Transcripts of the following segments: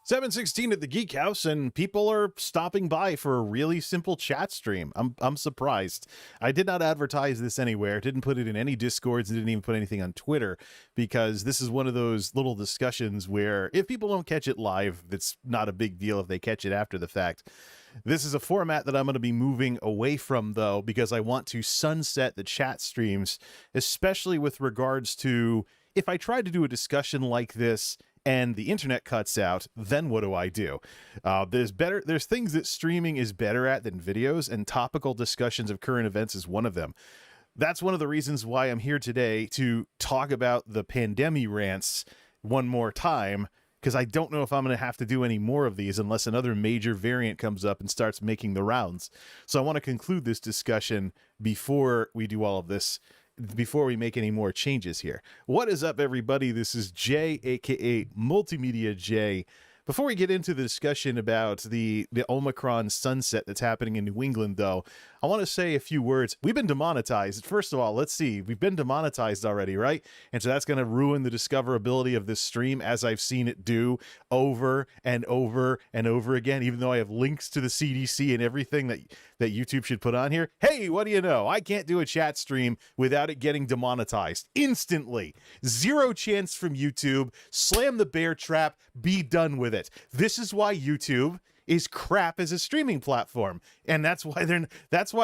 7:16 at the Geek House, and people are stopping by for a really simple chat stream. I'm surprised. I did not advertise this anywhere, didn't put it in any Discords, didn't even put anything on Twitter, because this is one of those little discussions where if people don't catch it live, it's not a big deal if they catch it after the fact. This is a format that I'm going to be moving away from, though, because I want to sunset the chat streams, especially with regards to if I try to do a discussion like this and the internet cuts out, then what do? There's things that streaming is better at than videos, and topical discussions of current events is one of them. That's one of the reasons why I'm here today to talk about the Pandemi-Rants one more time, because I don't know if I'm going to have to do any more of these unless another major variant comes up and starts making the rounds. So I want to conclude this discussion before we do all of this, before we make any more changes here. What is up, everybody? This is Jay, aka MultimediaJay. Before we get into the discussion about the Omicron sunset that's happening in New England, though, I want to say a few words. We've been demonetized. First of all, let's see. We've been demonetized already, right? And so that's going to ruin the discoverability of this stream, as I've seen it do over and over and over again, even though I have links to the CDC and everything that YouTube should put on here. Hey, what do you know? I can't do a chat stream without it getting demonetized instantly. Zero chance from YouTube. Slam the bear trap. Be done with it. This is why YouTube is crap as a streaming platform, and that's why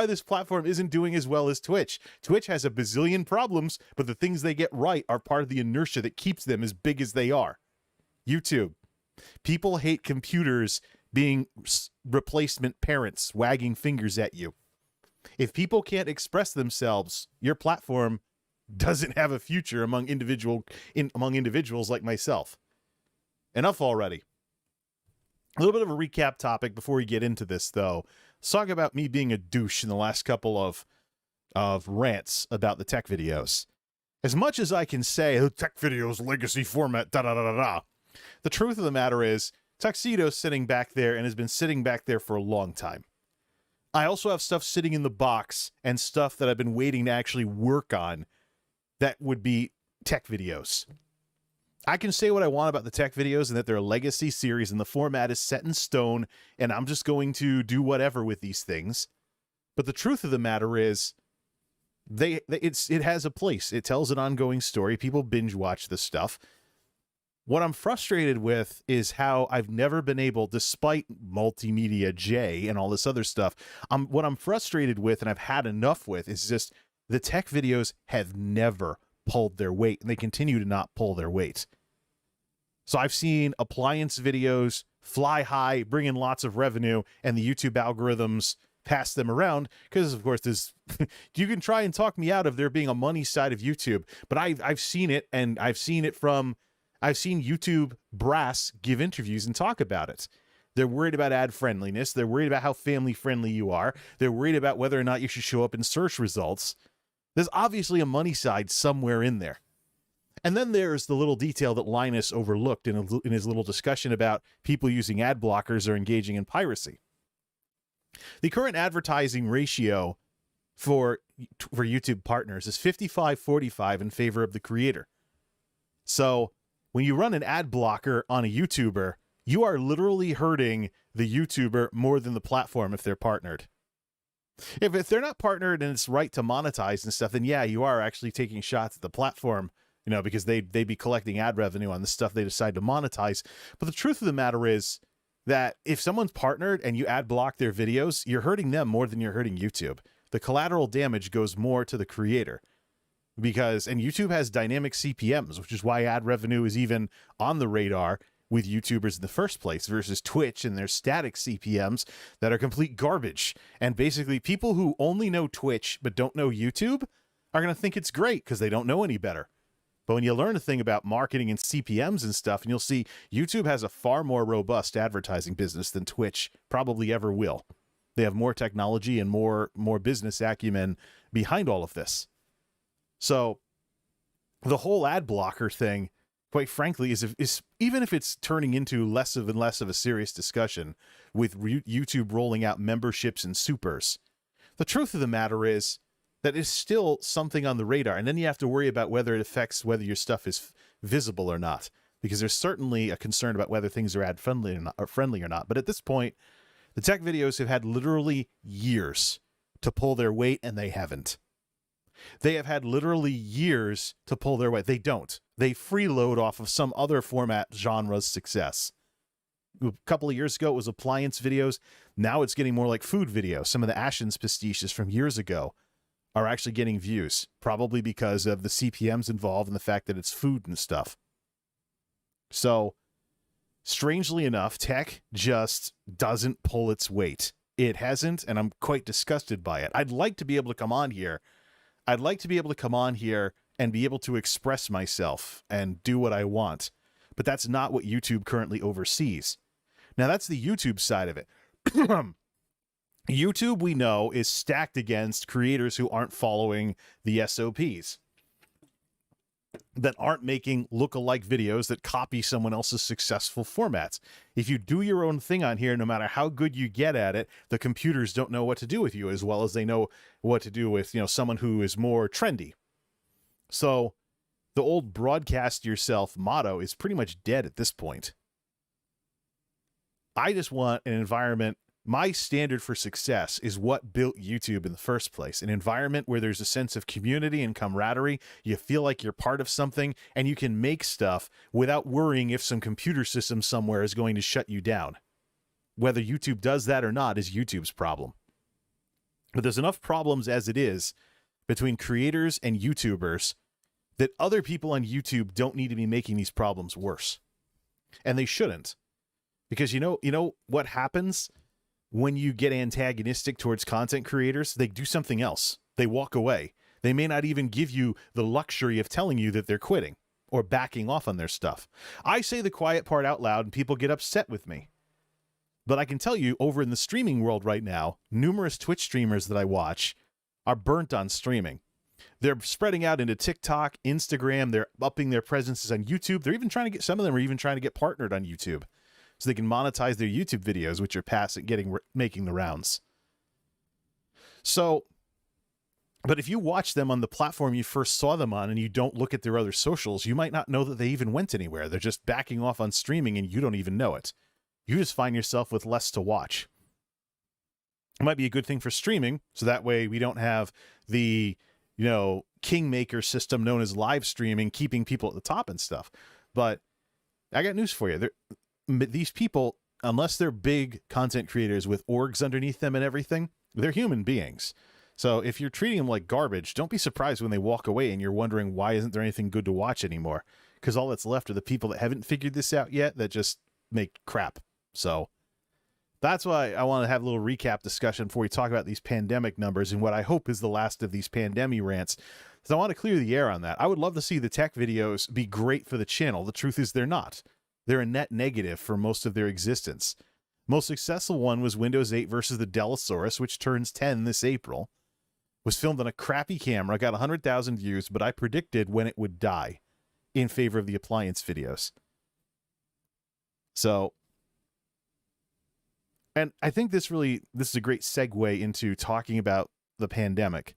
this platform isn't doing as well as Twitch. Twitch has a bazillion problems, but the things they get right are part of the inertia that keeps them as big as they are. YouTube. People hate computers being replacement parents wagging fingers at you. If people can't express themselves, your platform doesn't have a future among individuals like myself. Enough already. A little bit of a recap topic before we get into this, though. Let's talk about me being a douche in the last couple of rants about the tech videos. As much as I can say, oh, tech videos, legacy format, da-da-da-da-da, the truth of the matter is, Tuxedo's sitting back there and has been sitting back there for a long time. I also have stuff sitting in the box and stuff that I've been waiting to actually work on that would be tech videos. I can say what I want about the tech videos and that they're a legacy series and the format is set in stone and I'm just going to do whatever with these things. But the truth of the matter is it has a place. It tells an ongoing story. People binge watch this stuff. What I'm frustrated with is how I've never been able, despite MultimediaJay and all this other stuff, what I'm frustrated with and I've had enough with is just the tech videos have never pulled their weight, and they continue to not pull their weight. So I've seen appliance videos fly high, bring in lots of revenue, and the YouTube algorithms pass them around because, of course, you can try and talk me out of there being a money side of YouTube, but I've seen it, and I've seen YouTube brass give interviews and talk about it. They're worried about ad friendliness. They're worried about how family friendly you are. They're worried about whether or not you should show up in search results. There's obviously a money side somewhere in there. And then there's the little detail that Linus overlooked in his little discussion about people using ad blockers or engaging in piracy. The current advertising ratio for YouTube partners is 55-45 in favor of the creator. So when you run an ad blocker on a YouTuber, you are literally hurting the YouTuber more than the platform if they're partnered. If they're not partnered and it's right to monetize and stuff, then yeah, you are actually taking shots at the platform, because they'd be collecting ad revenue on the stuff they decide to monetize. But the truth of the matter is that if someone's partnered and you ad block their videos, you're hurting them more than you're hurting YouTube. The collateral damage goes more to the creator and YouTube has dynamic CPMs, which is why ad revenue is even on the radar with YouTubers in the first place versus Twitch and their static CPMs that are complete garbage. And basically people who only know Twitch but don't know YouTube are going to think it's great because they don't know any better. But when you learn a thing about marketing and CPMs and stuff, and you'll see YouTube has a far more robust advertising business than Twitch probably ever will. They have more technology and more business acumen behind all of this. So the whole ad blocker thing, quite frankly, is even if it's turning into less and less of a serious discussion with YouTube rolling out memberships and supers, the truth of the matter is that is still something on the radar. And then you have to worry about whether it affects whether your stuff is visible or not. because there's certainly a concern about whether things are ad friendly or not. But at this point, the tech videos have had literally years to pull their weight, and they haven't. They have had literally years to pull their weight. They don't. They freeload off of some other format genre's success. A couple of years ago, it was appliance videos. Now it's getting more like food videos. Some of the Ashens pastiches from years ago are actually getting views, probably because of the CPMs involved and the fact that it's food and stuff. So, strangely enough, tech just doesn't pull its weight. It hasn't, and I'm quite disgusted by it. I'd like to be able to come on here. I'd like to be able to come on here and be able to express myself and do what I want. But that's not what YouTube currently oversees. Now, that's the YouTube side of it. YouTube, we know, is stacked against creators who aren't following the SOPs, that aren't making look-alike videos that copy someone else's successful formats. If you do your own thing on here, no matter how good you get at it, the computers don't know what to do with you as well as they know what to do with, someone who is more trendy. So the old broadcast yourself motto is pretty much dead at this point. I just want an environment. My standard for success is what built YouTube in the first place. An environment where there's a sense of community and camaraderie. You feel like you're part of something, and you can make stuff without worrying if some computer system somewhere is going to shut you down. Whether YouTube does that or not is YouTube's problem. But there's enough problems as it is between creators and YouTubers that other people on YouTube don't need to be making these problems worse. And they shouldn't. Because you know what happens when you get antagonistic towards content creators? They do something else. They walk away. They may not even give you the luxury of telling you that they're quitting or backing off on their stuff. I say the quiet part out loud and people get upset with me. But I can tell you, over in the streaming world right now, numerous Twitch streamers that I watch are burnt on streaming. They're spreading out into TikTok, Instagram. They're upping their presences on YouTube. They're even trying to get, some of them are even trying to get partnered on YouTube, so they can monetize their YouTube videos, which are making the rounds. So, but if you watch them on the platform you first saw them on and you don't look at their other socials, you might not know that they even went anywhere. They're just backing off on streaming and you don't even know it. You just find yourself with less to watch. It might be a good thing for streaming, so that way we don't have the, kingmaker system known as live streaming keeping people at the top and stuff. But I got news for you. These people, unless they're big content creators with orgs underneath them and everything, they're human beings. So if you're treating them like garbage, don't be surprised when they walk away and you're wondering, why isn't there anything good to watch anymore? Because all that's left are the people that haven't figured this out yet that just make crap. So that's why I want to have a little recap discussion before we talk about these pandemic numbers and what I hope is the last of these Pandemi-Rants. So I want to clear the air on that. I would love to see the tech videos be great for the channel. The truth is they're not. They're a net negative for most of their existence. Most successful one was Windows 8 versus the Delosaurus, which turns 10 this April. Was filmed on a crappy camera, got 100,000 views, but I predicted when it would die in favor of the appliance videos. So, and I think this is a great segue into talking about the pandemic,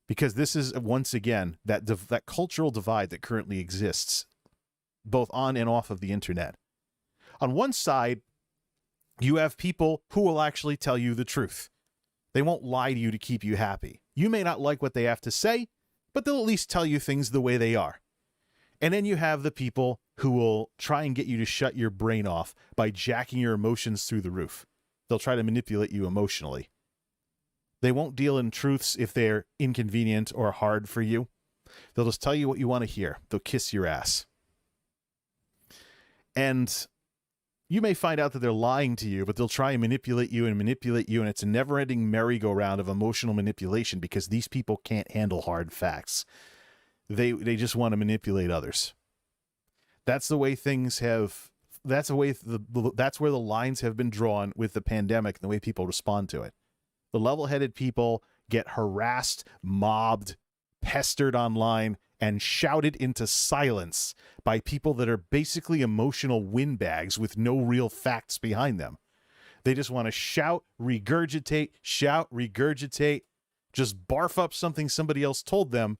because this is, once again, that cultural divide that currently exists, both on and off of the internet. On one side, you have people who will actually tell you the truth. They won't lie to you to keep you happy. You may not like what they have to say, but they'll at least tell you things the way they are. And then you have the people who will try and get you to shut your brain off by jacking your emotions through the roof. They'll try to manipulate you emotionally. They won't deal in truths if they're inconvenient or hard for you. They'll just tell you what you want to hear. They'll kiss your ass. And you may find out that they're lying to you, but they'll try and manipulate you, and it's a never-ending merry-go-round of emotional manipulation because these people can't handle hard facts. They just want to manipulate others. That's the way things have. That's where the lines have been drawn with the pandemic and the way people respond to it. The level-headed people get harassed, mobbed, pestered online, and shouted into silence by people that are basically emotional windbags with no real facts behind them. They just want to shout, regurgitate, just barf up something somebody else told them,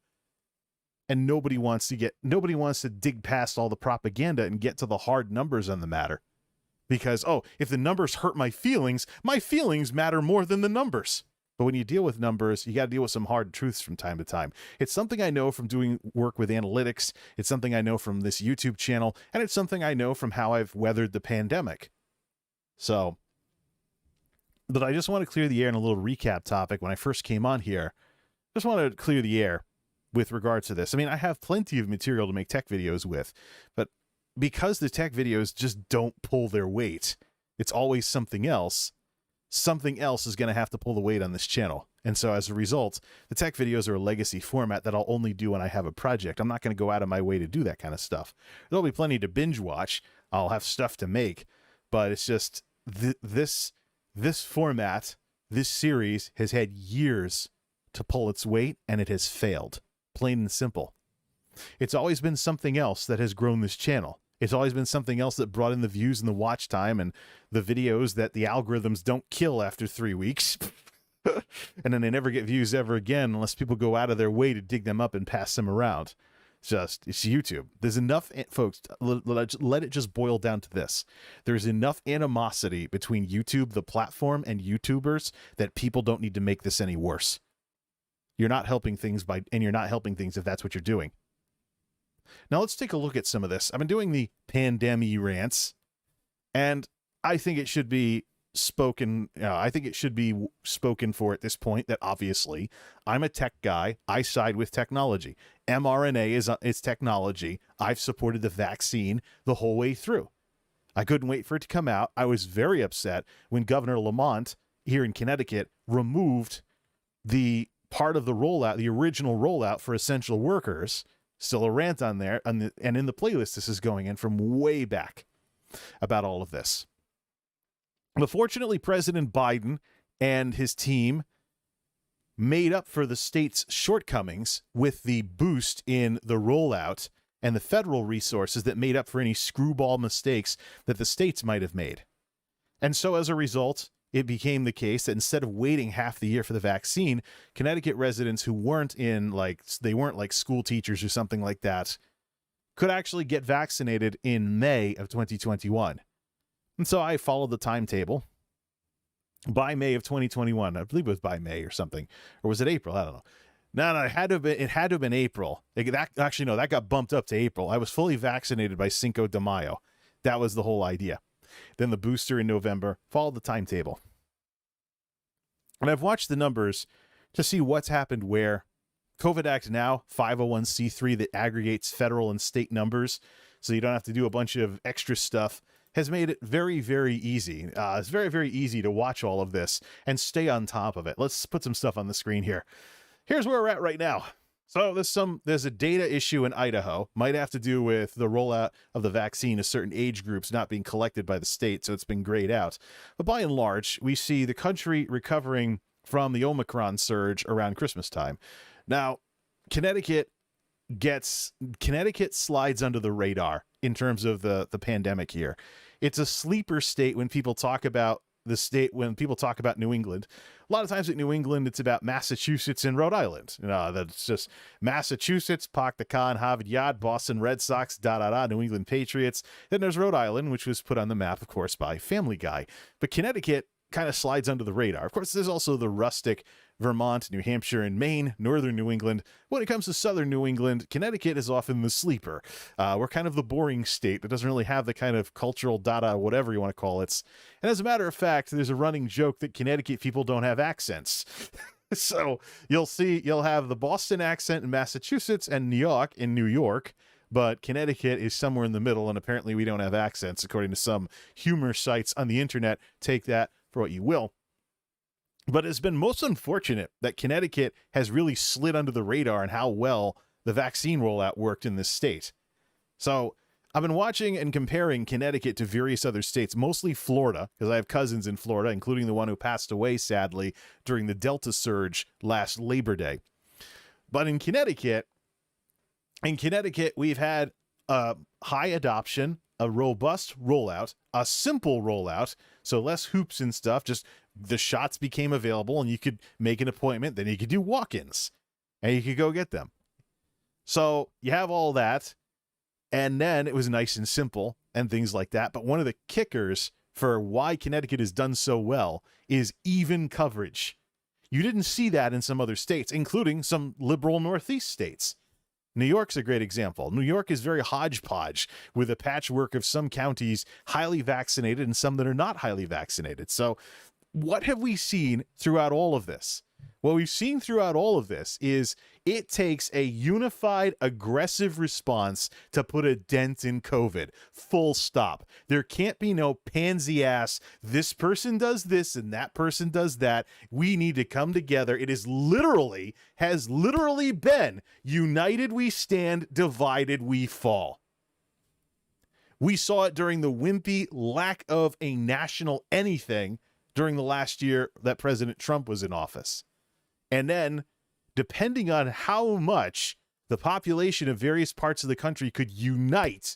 and nobody wants to dig past all the propaganda and get to the hard numbers on the matter. Because, oh, if the numbers hurt my feelings matter more than the numbers. But when you deal with numbers, you got to deal with some hard truths from time to time. It's something I know from doing work with analytics. It's something I know from this YouTube channel. And it's something I know from how I've weathered the pandemic. So, but I just want to clear the air in a little recap topic. When I first came on here, just want to clear the air with regards to this. I mean, I have plenty of material to make tech videos with, but because the tech videos just don't pull their weight, it's always something else. Something else is going to have to pull the weight on this channel. And so as a result, the tech videos are a legacy format that I'll only do when I have a project. I'm not going to go out of my way to do that kind of stuff. There'll be plenty to binge watch. I'll have stuff to make, but it's just this format, this series has had years to pull its weight, and it has failed. Plain and simple. It's always been something else that has grown this channel. It's always been something else that brought in the views and the watch time and the videos that the algorithms don't kill after 3 weeks. And then they never get views ever again unless people go out of their way to dig them up and pass them around. It's YouTube. There's enough, folks, let it just boil down to this. There's enough animosity between YouTube, the platform, and YouTubers that people don't need to make this any worse. You're not helping things you're not helping things if that's what you're doing. Now let's take a look at some of this. I've been doing the Pandemi-Rants, and I think it should be spoken. I think it should be spoken for at this point that obviously I'm a tech guy. I side with technology. mRNA is technology. I've supported the vaccine the whole way through. I couldn't wait for it to come out. I was very upset when Governor Lamont here in Connecticut removed the part of the rollout, the original rollout for essential workers. Still a rant on there, and in the playlist this is going in from way back about all of this. But fortunately, President Biden and his team made up for the state's shortcomings with the boost in the rollout and the federal resources that made up for any screwball mistakes that the states might have made. And so as a result, it became the case that instead of waiting half the year for the vaccine, Connecticut residents who weren't like school teachers or something like that could actually get vaccinated in May of 2021. And so I followed the timetable. By May of 2021, I believe it was by May or something, or was it April? I don't know. No, it had to have been April. That got bumped up to April. I was fully vaccinated by Cinco de Mayo. That was the whole idea. Then the booster in November, followed the timetable. And I've watched the numbers to see what's happened where. COVID Act now, 501c3 that aggregates federal and state numbers, so you don't have to do a bunch of extra stuff, has made it very, very easy. It's very, very easy to watch all of this and stay on top of it. Let's put some stuff on the screen here. Here's where we're at right now. So there's a data issue in Idaho. Might have to do with the rollout of the vaccine to certain age groups not being collected by the state, so it's been grayed out. But by and large, we see the country recovering from the Omicron surge around Christmas time. Now, Connecticut slides under the radar in terms of the pandemic here. It's a sleeper state when people talk about the state, when people talk about New England. A lot of times at New England, it's about Massachusetts and Rhode Island. That's just Massachusetts, Park the Car and Harvard Yard, Boston Red Sox, New England Patriots. Then there's Rhode Island, which was put on the map, of course, by Family Guy. But Connecticut kind of slides under the radar. Of course, there's also the rustic Vermont, New Hampshire, and Maine, northern New England. When it comes to southern New England, Connecticut is often the sleeper. We're kind of the boring state that doesn't really have the kind of cultural data, whatever you want to call it. And as a matter of fact, there's a running joke that Connecticut people don't have accents. So you'll have the Boston accent in Massachusetts and New York in New York, but Connecticut is somewhere in the middle, and apparently we don't have accents, according to some humor sites on the internet. Take that for what you will. But it's been most unfortunate that Connecticut has really slid under the radar and how well the vaccine rollout worked in this state. So I've been watching and comparing Connecticut to various other states, mostly Florida, because I have cousins in Florida, including the one who passed away, sadly, during the Delta surge last Labor Day. But in Connecticut, we've had a high adoption, a robust rollout, a simple rollout, so less hoops and stuff, just the shots became available and you could make an appointment, then you could do walk-ins and you could go get them. So you have all that, and then it was nice and simple and things like that. But one of the kickers for why Connecticut has done so well is even coverage. You didn't see that in some other states, including some liberal Northeast states. New York's a great example. New York is very hodgepodge with a patchwork of some counties highly vaccinated and some that are not highly vaccinated. So what have we seen throughout all of this? What we've seen throughout all of this is it takes a unified, aggressive response to put a dent in COVID. Full stop. There can't be no pansy ass, this person does this and that person does that. We need to come together. It has literally been united we stand, divided we fall. We saw it during the wimpy lack of a national anything during the last year that President Trump was in office. And then, depending on how much the population of various parts of the country could unite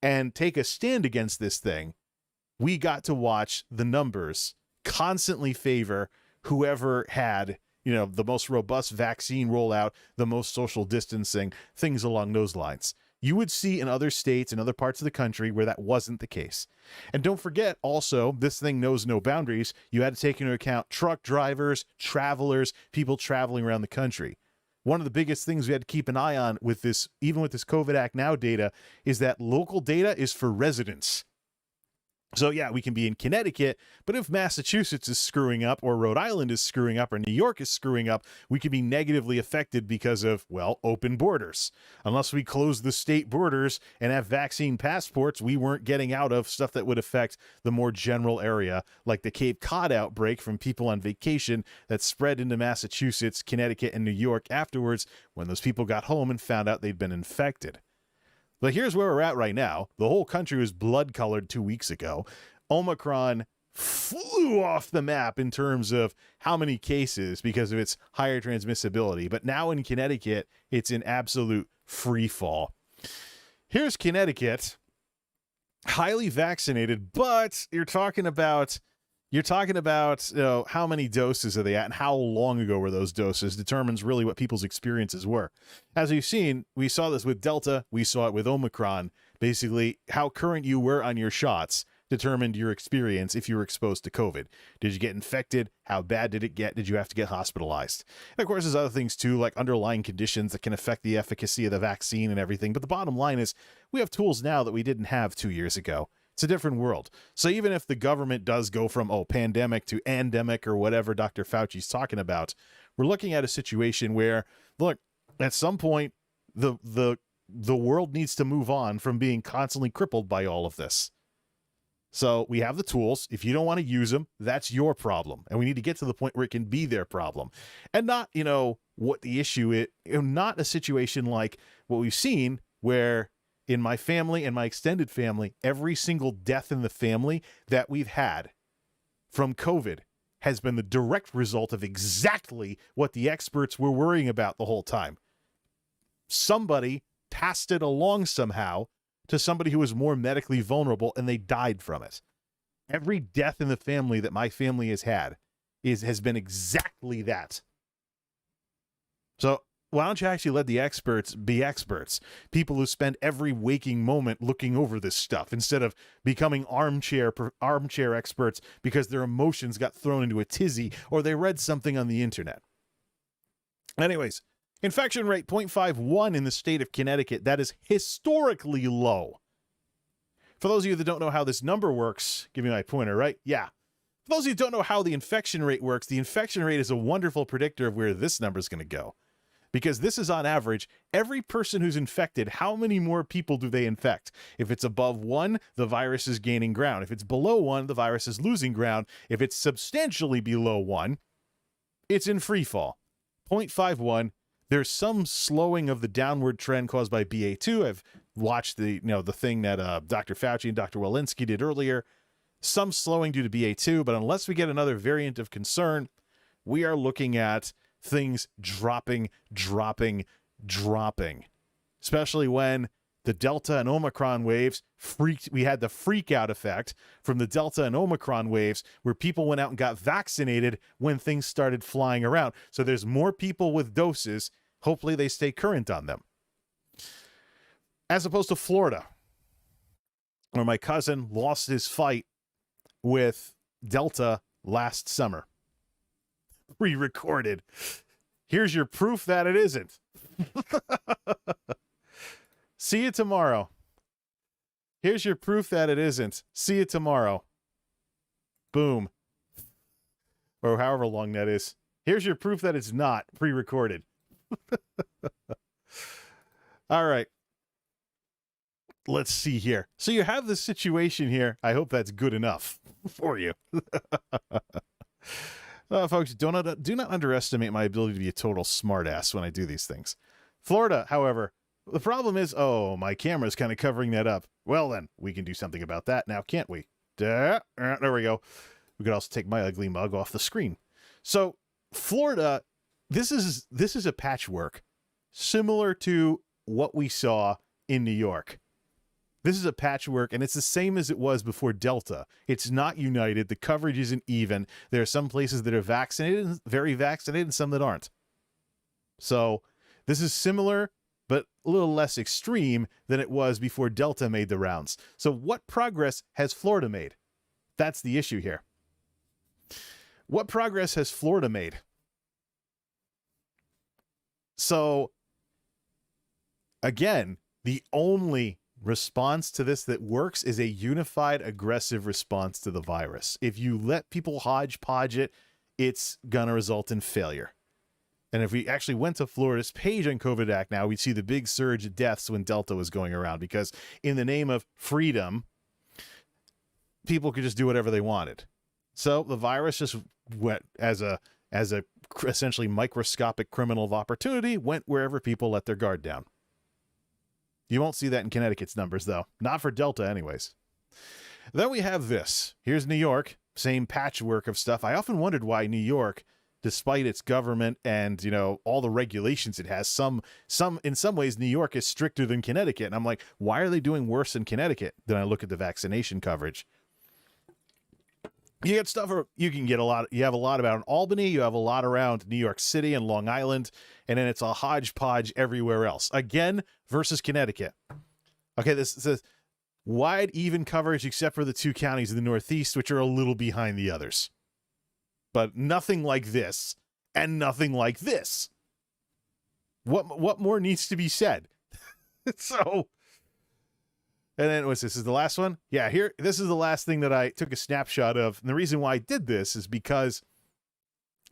and take a stand against this thing, we got to watch the numbers constantly favor whoever had, the most robust vaccine rollout, the most social distancing, things along those lines. You would see in other states and other parts of the country where that wasn't the case. And don't forget, also, this thing knows no boundaries. You had to take into account truck drivers, travelers, people traveling around the country. One of the biggest things we had to keep an eye on with this, even with this COVID Act Now data, is that local data is for residents. So yeah, we can be in Connecticut, but if Massachusetts is screwing up or Rhode Island is screwing up or New York is screwing up, we could be negatively affected because of, open borders. Unless we close the state borders and have vaccine passports, we weren't getting out of stuff that would affect the more general area, like the Cape Cod outbreak from people on vacation that spread into Massachusetts, Connecticut, and New York afterwards when those people got home and found out they'd been infected. But here's where we're at right now. The whole country was blood-colored 2 weeks ago. Omicron flew off the map in terms of how many cases because of its higher transmissibility. But now in Connecticut, it's in absolute free fall. Here's Connecticut, highly vaccinated, but you're talking about how many doses are they at and how long ago were those doses determines really what people's experiences were. As you've seen, we saw this with Delta, we saw it with Omicron. Basically, how current you were on your shots determined your experience if you were exposed to COVID. Did you get infected? How bad did it get? Did you have to get hospitalized? And of course, there's other things too, like underlying conditions that can affect the efficacy of the vaccine and everything. But the bottom line is we have tools now that we didn't have 2 years ago. It's a different world. So even if the government does go from, pandemic to endemic or whatever Dr. Fauci's talking about, we're looking at a situation where, look, at some point, the world needs to move on from being constantly crippled by all of this. So we have the tools. If you don't want to use them, that's your problem. And we need to get to the point where it can be their problem. And not, what the issue is, not a situation like what we've seen where in my family and my extended family, every single death in the family that we've had from COVID has been the direct result of exactly what the experts were worrying about the whole time. Somebody passed it along somehow to somebody who was more medically vulnerable and they died from it. Every death in the family that my family has had has been exactly that. So why don't you actually let the experts be experts? People who spend every waking moment looking over this stuff instead of becoming armchair experts because their emotions got thrown into a tizzy or they read something on the internet. Anyways, infection rate 0.51 in the state of Connecticut. That is historically low. For those of you that don't know how this number works, give me my pointer, right? Yeah. For those of you who don't know how the infection rate works, the infection rate is a wonderful predictor of where this number is going to go. Because this is on average, every person who's infected, how many more people do they infect? If it's above 1, the virus is gaining ground. If it's below 1, the virus is losing ground. If it's substantially below 1, it's in free fall. 0.51, there's some slowing of the downward trend caused by BA2. I've watched the thing that Dr. Fauci and Dr. Walensky did earlier. Some slowing due to BA2, but unless we get another variant of concern, we are looking at things dropping, especially when the Delta and Omicron waves we had the freak out effect from the Delta and Omicron waves where people went out and got vaccinated when things started flying around. So there's more people with doses Hopefully they stay current on them. As opposed to Florida, where my cousin lost his fight with Delta last summer. Pre-recorded. Here's your proof that it isn't. See you tomorrow. Here's your proof that it isn't. See you tomorrow. Boom. Or however long that is. Here's your proof that it's not pre-recorded. All right. Let's see here. So you have this situation here. I hope that's good enough for you. Folks, do not underestimate my ability to be a total smartass when I do these things. Florida, however, the problem is, oh, my camera's kind of covering that up. Well, then, we can do something about that now, can't we? There we go. We could also take my ugly mug off the screen. So, Florida, this is a patchwork similar to what we saw in New York. This is a patchwork, and it's the same as it was before Delta. It's not united. The coverage isn't even. There are some places that are vaccinated, very vaccinated, and some that aren't. So this is similar, but a little less extreme than it was before Delta made the rounds. So what progress has Florida made? That's the issue here. What progress has Florida made? So, again, the only response to this that works is a unified, aggressive response to the virus. If you let people hodgepodge it, it's going to result in failure. And if we actually went to Florida's page on COVID Act now, we'd see the big surge of deaths when Delta was going around, because in the name of freedom, people could just do whatever they wanted. So the virus just went as a essentially microscopic criminal of opportunity, went wherever people let their guard down. You won't see that in Connecticut's numbers, though. Not for Delta, anyways. Then we have this. Here's New York. Same patchwork of stuff. I often wondered why New York, despite its government and, you know, all the regulations it has, in some ways, New York is stricter than Connecticut. And I'm like, why are they doing worse than Connecticut? Then I look at the vaccination coverage. You get stuff, you can get a lot. You have a lot about in Albany. You have a lot around New York City and Long Island. And then it's a hodgepodge everywhere else. Again, versus Connecticut. Okay, this says wide, even coverage except for the two counties in the Northeast, which are a little behind the others. But nothing like this, and nothing like this. What more needs to be said? So, and then what's this? Is the last one? Yeah, here. This is the last thing that I took a snapshot of. And the reason why I did this is because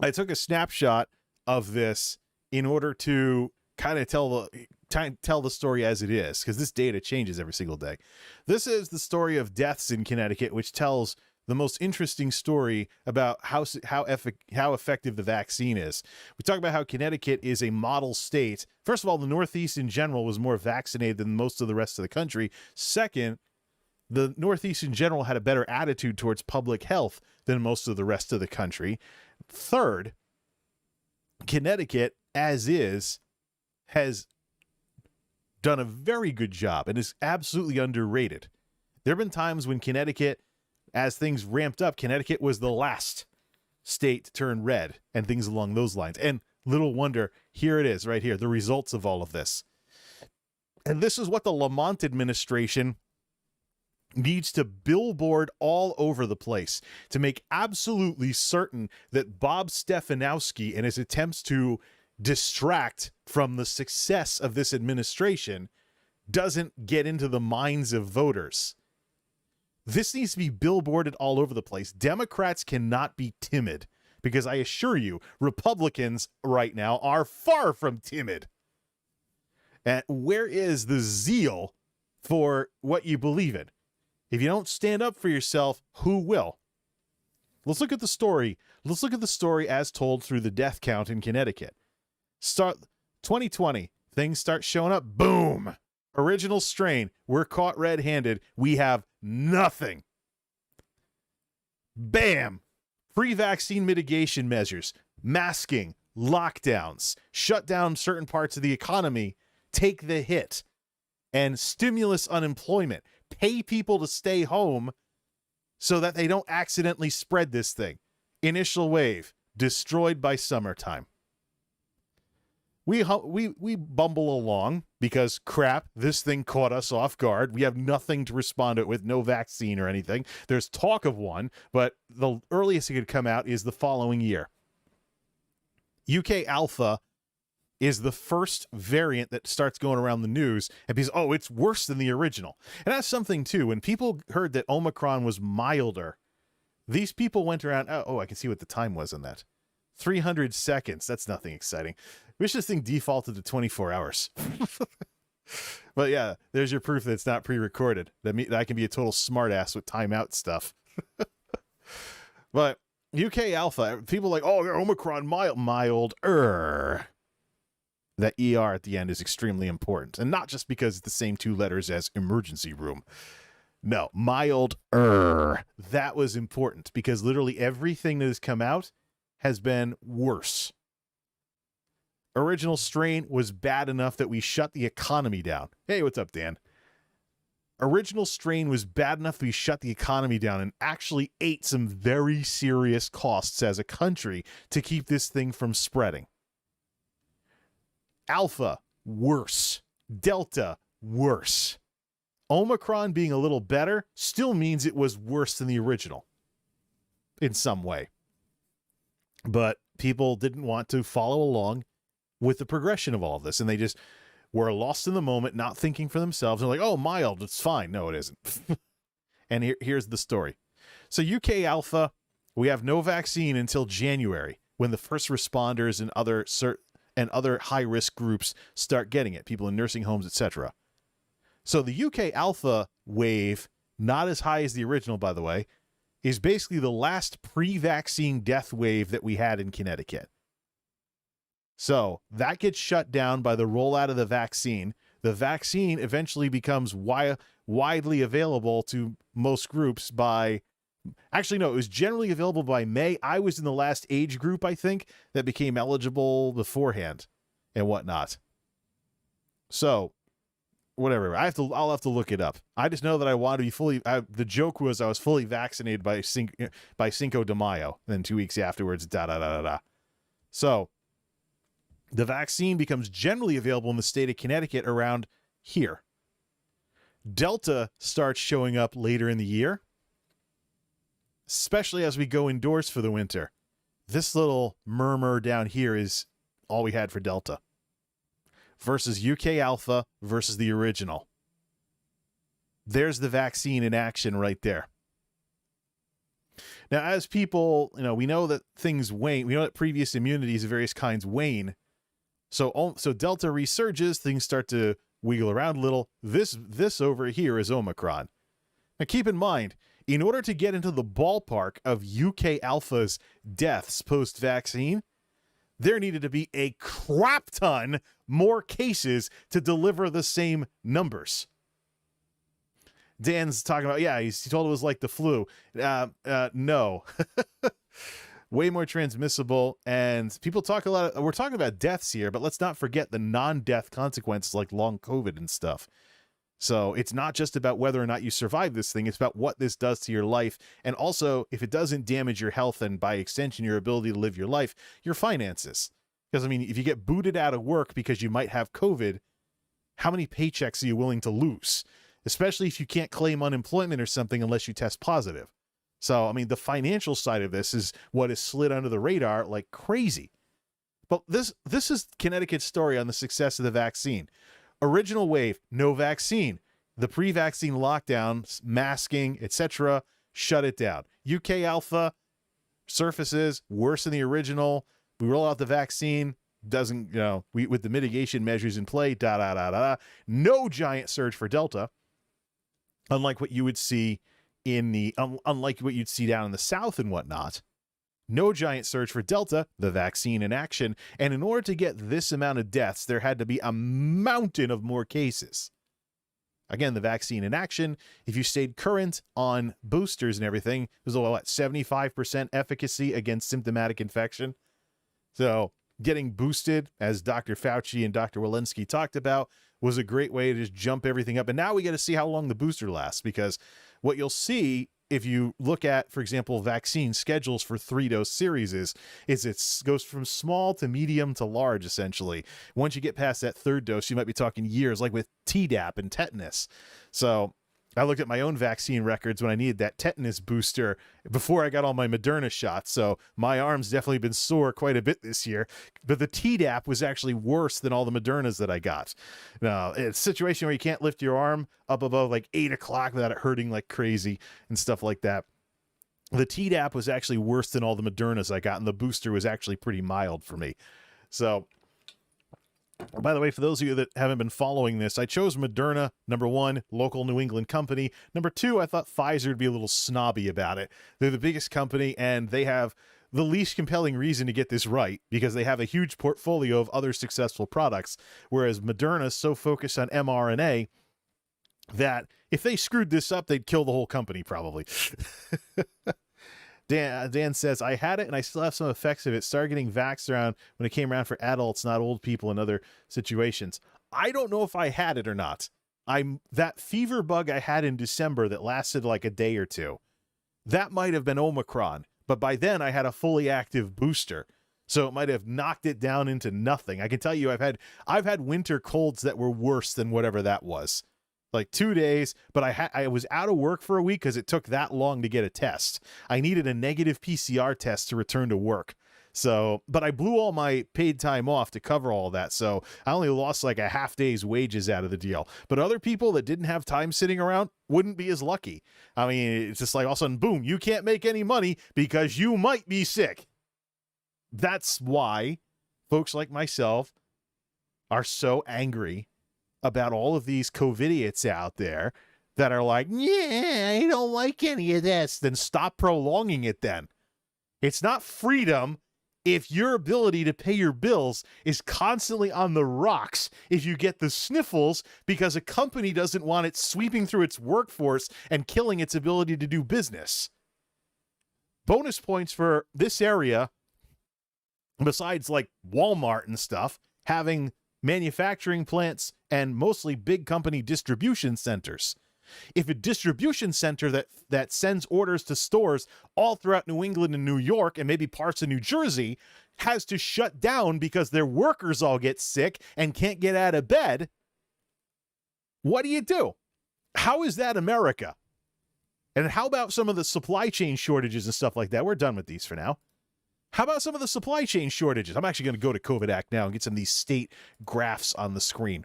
I took a snapshot of this in order to kind of tell the story as it is, because this data changes every single day. This is the story of deaths in Connecticut, which tells the most interesting story about how effective the vaccine is. We talk about how Connecticut is a model state. First of all, the Northeast in general was more vaccinated than most of the rest of the country. Second, the Northeast in general had a better attitude towards public health than most of the rest of the country. Third, Connecticut, as is, has done a very good job and is absolutely underrated. There have been times when Connecticut, as things ramped up, Connecticut was the last state to turn red and things along those lines. And little wonder, here it is right here, the results of all of this. And this is what the Lamont administration needs to billboard all over the place to make absolutely certain that Bob Stefanowski and his attempts to distract from the success of this administration doesn't get into the minds of voters. This needs to be billboarded all over the place. Democrats cannot be timid, because I assure you, Republicans right now are far from timid. And where is the zeal for what you believe in? If you don't stand up for yourself, who will? Let's look at the story. Let's look at the story as told through the death count in Connecticut. Start 2020, things start showing up. Boom. Original strain. We're caught red-handed. We have nothing. Bam. Pre-vaccine mitigation measures, masking, lockdowns, shut down certain parts of the economy, take the hit, and stimulus unemployment. Pay people to stay home so that they don't accidentally spread this thing. Initial wave, destroyed by summertime. we bumble along because crap, this thing caught us off guard. We have nothing to respond to it with, no vaccine or anything. There's talk of one, but the earliest it could come out is the following year. UK Alpha is the first variant that starts going around the news, and because, oh, it's worse than the original. And that's something too. When people heard that Omicron was milder, these people went around, oh, I can see what the time was on that. 300 seconds. That's nothing exciting. Wish this thing defaulted to 24 hours. But yeah, there's your proof that it's not pre-recorded. That I can be a total smartass with timeout stuff. But UK Alpha, people are like, oh, Omicron milder. That ER at the end is extremely important. And not just because it's the same two letters as emergency room. No, milder. That was important because literally everything that has come out has been worse. Original strain was bad enough that we shut the economy down. Hey, what's up, Dan? Original strain was bad enough that we shut the economy down and actually ate some very serious costs as a country to keep this thing from spreading. Alpha, worse. Delta, worse. Omicron being a little better still means it was worse than the original in some way. But people didn't want to follow along with the progression of all of this, and they just were lost in the moment, not thinking for themselves. They're like, oh, mild, it's fine. No, it isn't. And here's the story. So UK Alpha, we have no vaccine until January, when the first responders and other high-risk groups start getting it, people in nursing homes, etc. So the UK Alpha wave, not as high as the original, by the way, is basically the last pre-vaccine death wave that we had in Connecticut. So that gets shut down by the rollout of the vaccine. The vaccine eventually becomes widely available to most groups by... Actually, no, it was generally available by May. I was in the last age group, I think, that became eligible beforehand and whatnot. So, whatever. I'll have to look it up. I just know that I want to be fully... the joke was I was fully vaccinated by Cinco de Mayo. And then 2 weeks afterwards, da-da-da-da-da. So, the vaccine becomes generally available in the state of Connecticut around here. Delta starts showing up later in the year, especially as we go indoors for the winter. This little murmur down here is all we had for Delta. Versus UK Alpha versus the original. There's the vaccine in action right there. Now, as people, we know that things wane. We know that previous immunities of various kinds wane. So Delta resurges, things start to wiggle around a little. This over here is Omicron. Now, keep in mind, in order to get into the ballpark of UK Alpha's deaths post-vaccine, there needed to be a crap ton more cases to deliver the same numbers. Dan's talking about, he told it was like the flu. No. Way more transmissible, and people talk a lot. We're talking about deaths here, but let's not forget the non-death consequences like long COVID and stuff. So it's not just about whether or not you survive this thing. It's about what this does to your life. And also, if it doesn't damage your health and by extension, your ability to live your life, your finances. Because, if you get booted out of work because you might have COVID, how many paychecks are you willing to lose? Especially if you can't claim unemployment or something unless you test positive. So, the financial side of this is what has slid under the radar like crazy. But this is Connecticut's story on the success of the vaccine. Original wave, no vaccine. The pre-vaccine lockdown, masking, etc., shut it down. UK Alpha surfaces worse than the original. We roll out the vaccine, doesn't, with the mitigation measures in play, No giant surge for Delta, unlike what you would see unlike what you'd see down in the South and whatnot. No giant surge for Delta, the vaccine in action, and in order to get this amount of deaths, there had to be a mountain of more cases. Again, the vaccine in action, if you stayed current on boosters and everything, it was 75% efficacy against symptomatic infection. So getting boosted, as Dr. Fauci and Dr. Walensky talked about, was a great way to just jump everything up. And now we got to see how long the booster lasts, because what you'll see if you look at, for example, vaccine schedules for 3-dose series, is it goes from small to medium to large, essentially. Once you get past that 3rd dose, you might be talking years, like with Tdap and tetanus. So I looked at my own vaccine records when I needed that tetanus booster before I got all my Moderna shots. So my arm's definitely been sore quite a bit this year. But the Tdap was actually worse than all the Modernas that I got. Now, it's a situation where you can't lift your arm up above like 8 o'clock without it hurting like crazy and stuff like that. The Tdap was actually worse than all the Modernas I got, and the booster was actually pretty mild for me. So, by the way, for those of you that haven't been following this, I chose Moderna, number 1, local New England company. Number 2, I thought Pfizer would be a little snobby about it. They're the biggest company, and they have the least compelling reason to get this right because they have a huge portfolio of other successful products, whereas Moderna is so focused on mRNA that if they screwed this up, they'd kill the whole company probably. Dan says, I had it and I still have some effects of it. Started getting vaxxed around when it came around for adults, not old people in other situations. I don't know if I had it or not. That fever bug I had in December that lasted like a day or two, that might have been Omicron. But by then I had a fully active booster. So it might have knocked it down into nothing. I can tell you I've had winter colds that were worse than whatever that was. Like 2 days, but I was out of work for a week because it took that long to get a test. I needed a negative PCR test to return to work. So, but I blew all my paid time off to cover all that. So I only lost like a half day's wages out of the deal. But other people that didn't have time sitting around wouldn't be as lucky. I mean, it's just like all of a sudden, boom, you can't make any money because you might be sick. That's why folks like myself are so angry about all of these COVIDiots out there that are like, yeah, I don't like any of this. Then stop prolonging it then. It's not freedom if your ability to pay your bills is constantly on the rocks if you get the sniffles because a company doesn't want it sweeping through its workforce and killing its ability to do business. Bonus points for this area, besides like Walmart and stuff, having manufacturing plants and mostly big company distribution centers. If a distribution center that sends orders to stores all throughout New England and New York and maybe parts of New Jersey has to shut down because their workers all get sick and can't get out of bed, what do you do? How is that America? And how about some of the supply chain shortages and stuff like that? We're done with these for now. How about some of the supply chain shortages? I'm actually going to go to COVID Act now and get some of these state graphs on the screen.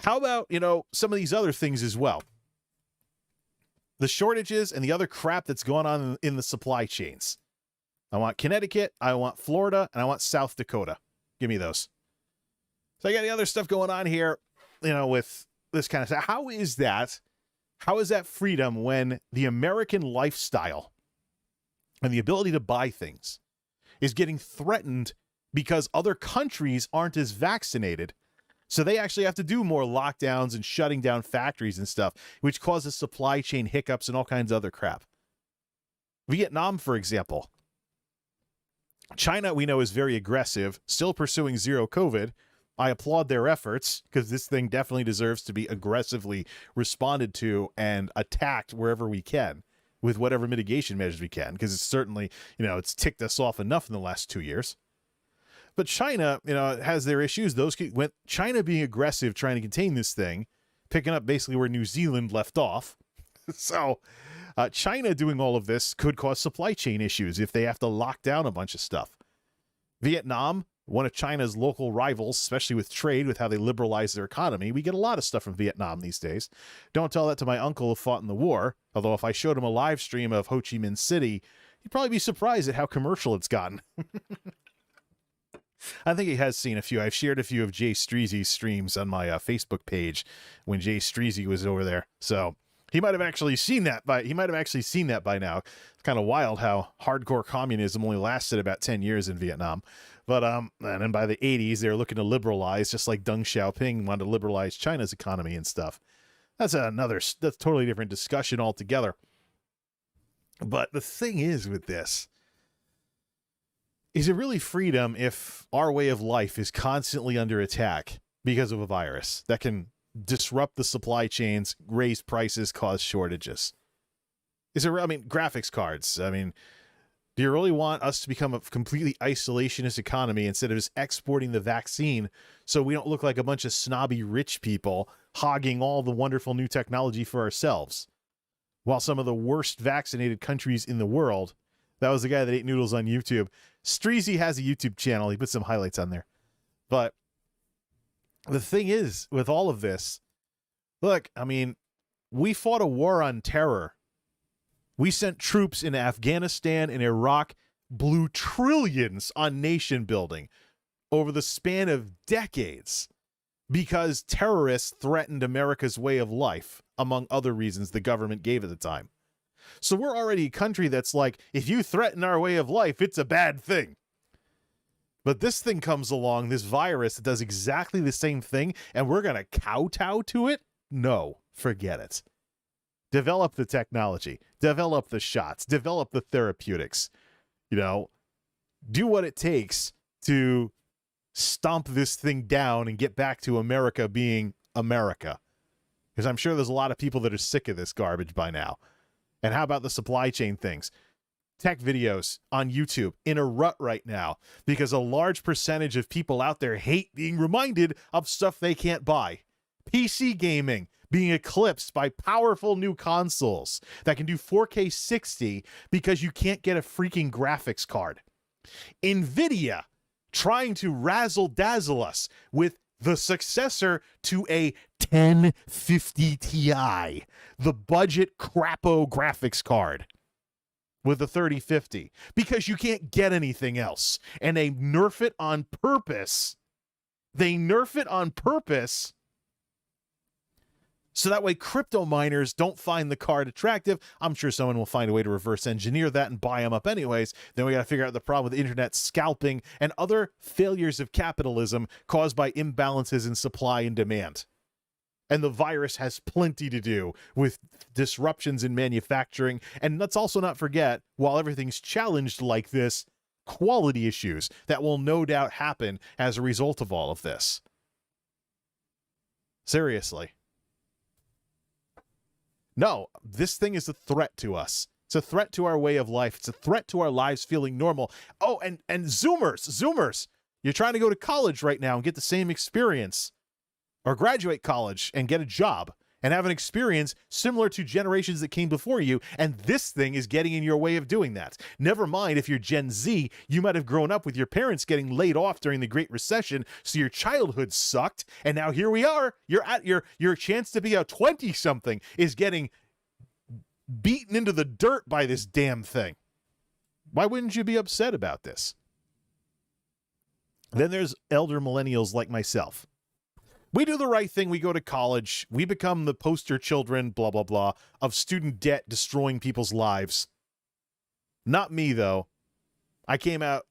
How about, some of these other things as well? The shortages and the other crap that's going on in the supply chains. I want Connecticut, I want Florida, and I want South Dakota. Give me those. So I got the other stuff going on here, with this kind of stuff. How is that freedom when the American lifestyle and the ability to buy things is getting threatened because other countries aren't as vaccinated? So they actually have to do more lockdowns and shutting down factories and stuff, which causes supply chain hiccups and all kinds of other crap. Vietnam, for example. China, we know, is very aggressive, still pursuing zero COVID. I applaud their efforts because this thing definitely deserves to be aggressively responded to and attacked wherever we can with whatever mitigation measures we can, because it's certainly, it's ticked us off enough in the last 2 years. But China, has their issues. China being aggressive, trying to contain this thing, picking up basically where New Zealand left off. So China doing all of this could cause supply chain issues if they have to lock down a bunch of stuff. Vietnam, one of China's local rivals, especially with trade, with how they liberalize their economy. We get a lot of stuff from Vietnam these days. Don't tell that to my uncle who fought in the war. Although if I showed him a live stream of Ho Chi Minh City, he'd probably be surprised at how commercial it's gotten. I think he has seen a few. I've shared a few of Jay Streezy's streams on my Facebook page when Jay Streezy was over there. So he might have actually seen that by now. It's kind of wild how hardcore communism only lasted about 10 years in Vietnam. But and then by the 80s, they were looking to liberalize, just like Deng Xiaoping wanted to liberalize China's economy and stuff. That's a totally different discussion altogether. But the thing is with this, is it really freedom if our way of life is constantly under attack because of a virus that can disrupt the supply chains, raise prices, cause shortages? I mean, graphics cards. I mean, do you really want us to become a completely isolationist economy instead of just exporting the vaccine so we don't look like a bunch of snobby rich people hogging all the wonderful new technology for ourselves? While some of the worst vaccinated countries in the world, that was the guy that ate noodles on YouTube. Streezy has a YouTube channel. He put some highlights on there. But the thing is, with all of this, look, I mean, we fought a war on terror. We sent troops in Afghanistan and Iraq, blew trillions on nation building over the span of decades because terrorists threatened America's way of life, among other reasons the government gave at the time. So we're already a country that's like, if you threaten our way of life, it's a bad thing. But this thing comes along, this virus that does exactly the same thing, and we're going to kowtow to it? No, forget it. Develop the technology, develop the shots, develop the therapeutics, do what it takes to stomp this thing down and get back to America being America. Because I'm sure there's a lot of people that are sick of this garbage by now. And how about the supply chain things? Tech videos on YouTube in a rut right now because a large percentage of people out there hate being reminded of stuff they can't buy. PC gaming being eclipsed by powerful new consoles that can do 4K 60 because you can't get a freaking graphics card. NVIDIA trying to razzle-dazzle us with the successor to a 1050 Ti, the budget crapo graphics card with the 3050, because you can't get anything else. And they nerf it on purpose. So that way crypto miners don't find the card attractive. I'm sure someone will find a way to reverse engineer that and buy them up anyways. Then we got to figure out the problem with the internet scalping and other failures of capitalism caused by imbalances in supply and demand. And the virus has plenty to do with disruptions in manufacturing. And let's also not forget, while everything's challenged like this, quality issues that will no doubt happen as a result of all of this. Seriously. No, this thing is a threat to us. It's a threat to our way of life. It's a threat to our lives feeling normal. Oh, and Zoomers. You're trying to go to college right now and get the same experience, or graduate college and get a job and have an experience similar to generations that came before you, and this thing is getting in your way of doing that. Never mind if you're Gen Z, you might have grown up with your parents getting laid off during the Great Recession, so your childhood sucked, and now here we are. You're at your chance to be a 20-something is getting beaten into the dirt by this damn thing. Why wouldn't you be upset about this? Then there's elder millennials like myself. We do the right thing. We go to college. We become the poster children, blah, blah, blah, of student debt destroying people's lives. Not me, though. I came out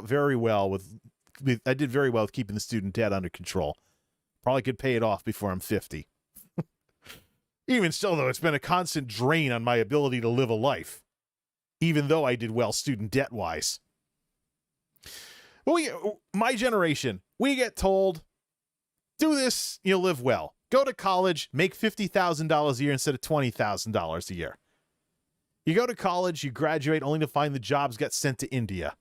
very well I did very well with keeping the student debt under control. Probably could pay it off before I'm 50. Even still, though, it's been a constant drain on my ability to live a life, even though I did well student debt-wise. But my generation, we get told, do this, you'll live well. Go to college, make $50,000 a year instead of $20,000 a year. You go to college, you graduate only to find the jobs get sent to India.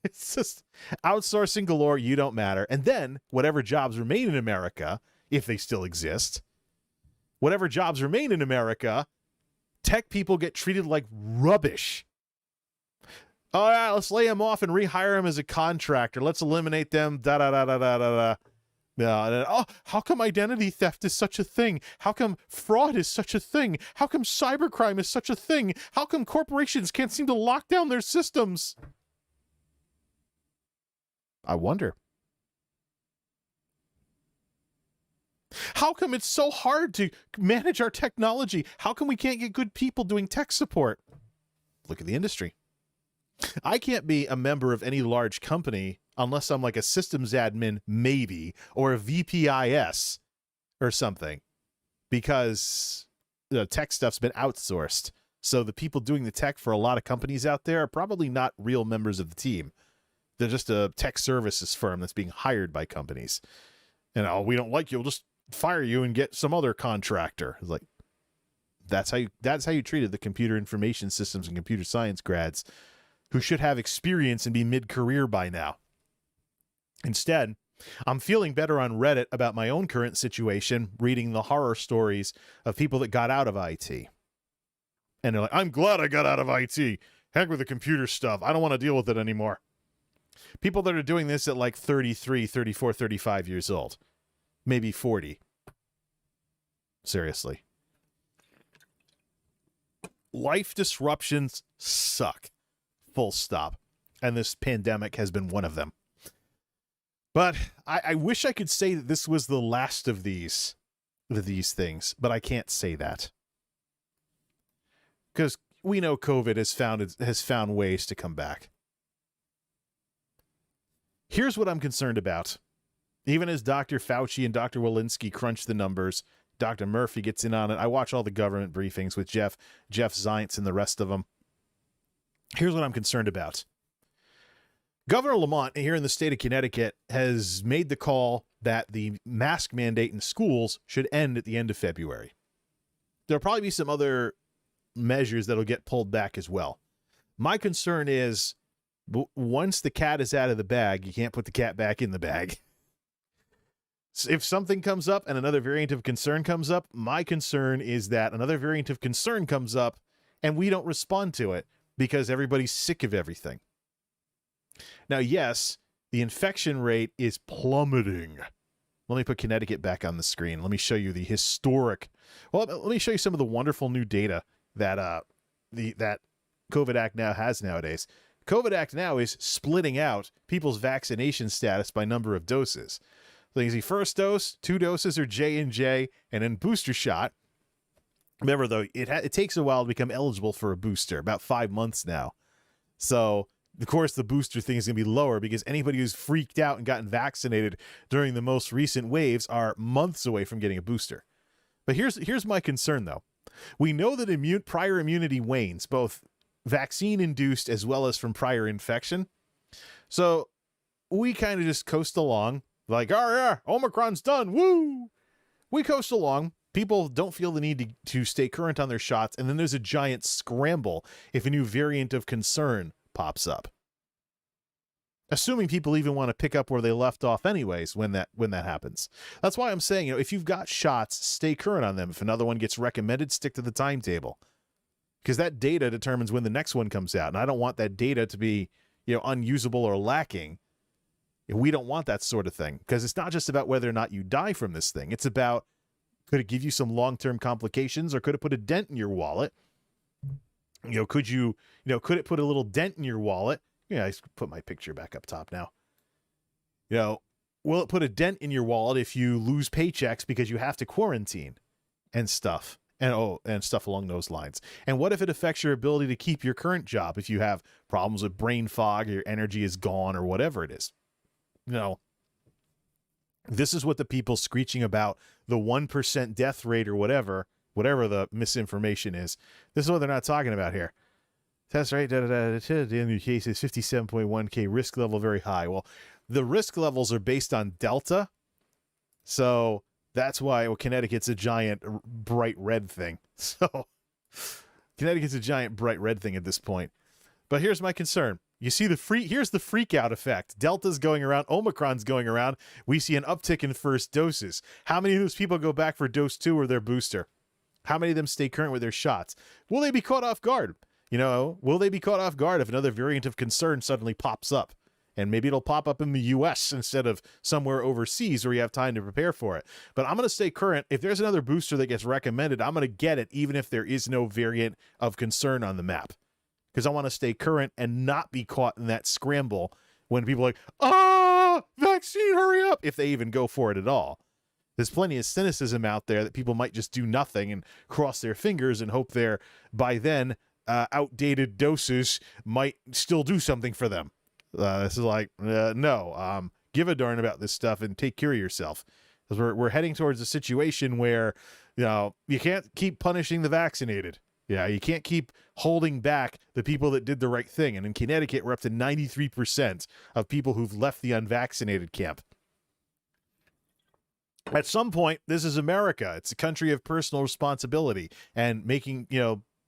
It's just outsourcing galore, you don't matter. And then whatever jobs remain in America, if they still exist, whatever jobs remain in America, tech people get treated like rubbish. All right, let's lay them off and rehire them as a contractor. Let's eliminate them, da-da-da-da-da-da-da. Oh, how come identity theft is such a thing? How come fraud is such a thing? How come cybercrime is such a thing? How come corporations can't seem to lock down their systems? I wonder. How come it's so hard to manage our technology? How come we can't get good people doing tech support? Look at the industry. I can't be a member of any large company unless I'm like a systems admin, maybe, or a VPIS or something, because the tech stuff's been outsourced. So the people doing the tech for a lot of companies out there are probably not real members of the team. They're just a tech services firm that's being hired by companies. And, oh, we don't like you, we'll just fire you and get some other contractor. It's like, That's how you treated the computer information systems and computer science grads who should have experience and be mid-career by now. Instead, I'm feeling better on Reddit about my own current situation, reading the horror stories of people that got out of IT. And they're like, I'm glad I got out of IT. Heck with the computer stuff. I don't want to deal with it anymore. People that are doing this at like 33, 34, 35 years old. Maybe 40. Seriously. Life disruptions suck. Full stop. And this pandemic has been one of them. But I wish I could say that this was the last of these things, but I can't say that. Because we know COVID has found ways to come back. Here's what I'm concerned about. Even as Dr. Fauci and Dr. Walensky crunch the numbers, Dr. Murphy gets in on it. I watch all the government briefings with Jeff Zients and the rest of them. Here's what I'm concerned about. Governor Lamont here in the state of Connecticut has made the call that the mask mandate in schools should end at the end of February. There'll probably be some other measures that'll get pulled back as well. My concern is once the cat is out of the bag, you can't put the cat back in the bag. So if something comes up and another variant of concern comes up, my concern is that another variant of concern comes up and we don't respond to it because everybody's sick of everything. Now, yes, the infection rate is plummeting. Let me put Connecticut back on the screen. Let me show you the historic. Well, let me show you some of the wonderful new data that that COVID Act now has nowadays. COVID Act now is splitting out people's vaccination status by number of doses. So you can see first dose, 2 doses are J&J, and then booster shot. Remember, though, it takes a while to become eligible for a booster, about 5 months now. So, of course, the booster thing is going to be lower because anybody who's freaked out and gotten vaccinated during the most recent waves are months away from getting a booster. But here's my concern, though. We know that prior immunity wanes, both vaccine-induced as well as from prior infection. So we kind of just coast along, like, oh yeah, Omicron's done, woo! We coast along. People don't feel the need to stay current on their shots, and then there's a giant scramble if a new variant of concern pops up. Assuming people even want to pick up where they left off anyways when that happens. That's why I'm saying, if you've got shots, stay current on them. If another one gets recommended, stick to the timetable. Because that data determines when the next one comes out. And I don't want that data to be, unusable or lacking. We don't want that sort of thing. Because it's not just about whether or not you die from this thing. It's about, could it give you some long-term complications, or could it put a dent in your wallet? Could it put a little dent in your wallet? I put my picture back up top now. Will it put a dent in your wallet if you lose paychecks because you have to quarantine and stuff? And stuff along those lines. And what if it affects your ability to keep your current job if you have problems with brain fog, or your energy is gone, or whatever it is? This is what the people screeching about the 1% death rate or whatever the misinformation is. This is what they're not talking about here. Test rate, the new case is 57.1K, risk level very high. Well, the risk levels are based on Delta. So that's why Connecticut's a giant bright red thing. So Connecticut's a giant bright red thing at this point. But here's my concern. You see here's the freak out effect. Delta's going around, Omicron's going around. We see an uptick in first doses. How many of those people go back for dose 2 or their booster? How many of them stay current with their shots? Will they be caught off guard? Will they be caught off guard if another variant of concern suddenly pops up? And maybe it'll pop up in the U.S. instead of somewhere overseas where you have time to prepare for it. But I'm going to stay current. If there's another booster that gets recommended, I'm going to get it even if there is no variant of concern on the map. Because I want to stay current and not be caught in that scramble when people are like, vaccine, hurry up, if they even go for it at all. There's plenty of cynicism out there that people might just do nothing and cross their fingers and hope their, by then, outdated doses might still do something for them. This is like, no, give a darn about this stuff and take care of yourself. Because we're heading towards a situation where, you can't keep punishing the vaccinated. Yeah, you can't keep holding back the people that did the right thing. And in Connecticut, we're up to 93% of people who've left the unvaccinated camp. At some point, this is America. It's a country of personal responsibility and making,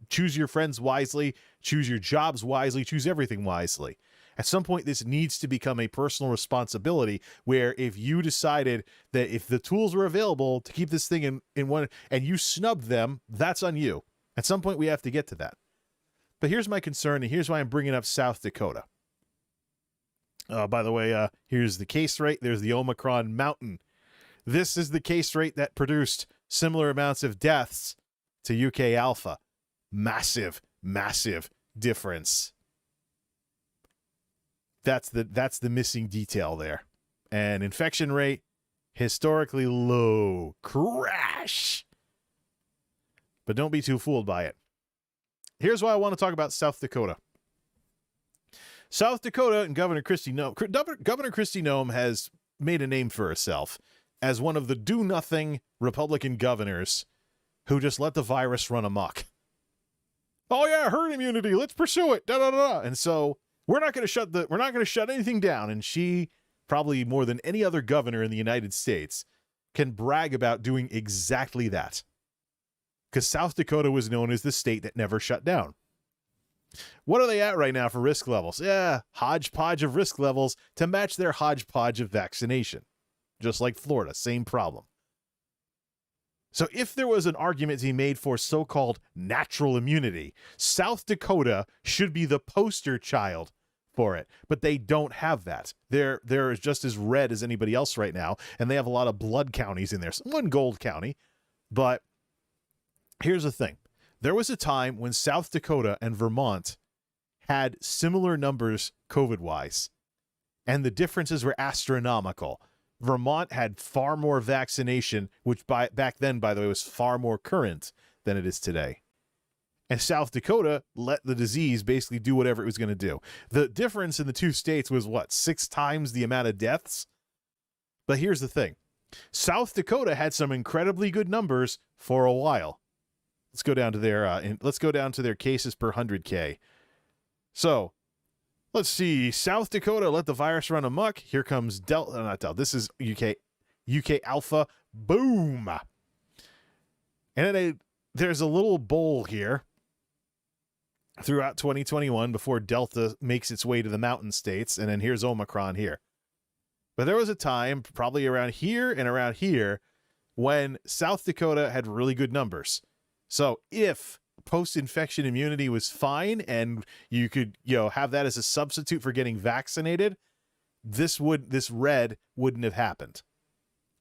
choose your friends wisely, choose your jobs wisely, choose everything wisely. At some point, this needs to become a personal responsibility where if you decided that if the tools were available to keep this thing in one and you snubbed them, that's on you. At some point, we have to get to that. But here's my concern, and here's why I'm bringing up South Dakota. By the way, here's the case rate. There's the Omicron mountain. This is the case rate that produced similar amounts of deaths to UK Alpha. Massive, massive difference. That's the missing detail there. And infection rate, historically low. Crash! But don't be too fooled by it. Here's why I want to talk about South Dakota. South Dakota and Governor Kristi Noem has made a name for herself as one of the do-nothing Republican governors who just let the virus run amok. Oh yeah, herd immunity, let's pursue it. Da da da. And so we're not going to shut anything down. And she, probably more than any other governor in the United States, can brag about doing exactly that. Because South Dakota was known as the state that never shut down. What are they at right now for risk levels? Yeah, hodgepodge of risk levels to match their hodgepodge of vaccination. Just like Florida, same problem. So if there was an argument to be made for so-called natural immunity, South Dakota should be the poster child for it. But they don't have that. They're just as red as anybody else right now, and they have a lot of blood counties in there. One gold county. But here's the thing. There was a time when South Dakota and Vermont had similar numbers COVID-wise, and the differences were astronomical. Vermont had far more vaccination, which back then, by the way, was far more current than it is today. And South Dakota let the disease basically do whatever it was going to do. The difference in the two states was, 6 times the amount of deaths? But here's the thing. South Dakota had some incredibly good numbers for a while. Let's go down to their cases per 100K. So, let's see. South Dakota let the virus run amok. Here comes not Delta. This is UK Alpha. Boom. And then there's a little bowl here throughout 2021 before Delta makes its way to the mountain states. And then here's Omicron here. But there was a time, probably around here and around here, when South Dakota had really good numbers. So if post-infection immunity was fine and you could, have that as a substitute for getting vaccinated, this red wouldn't have happened.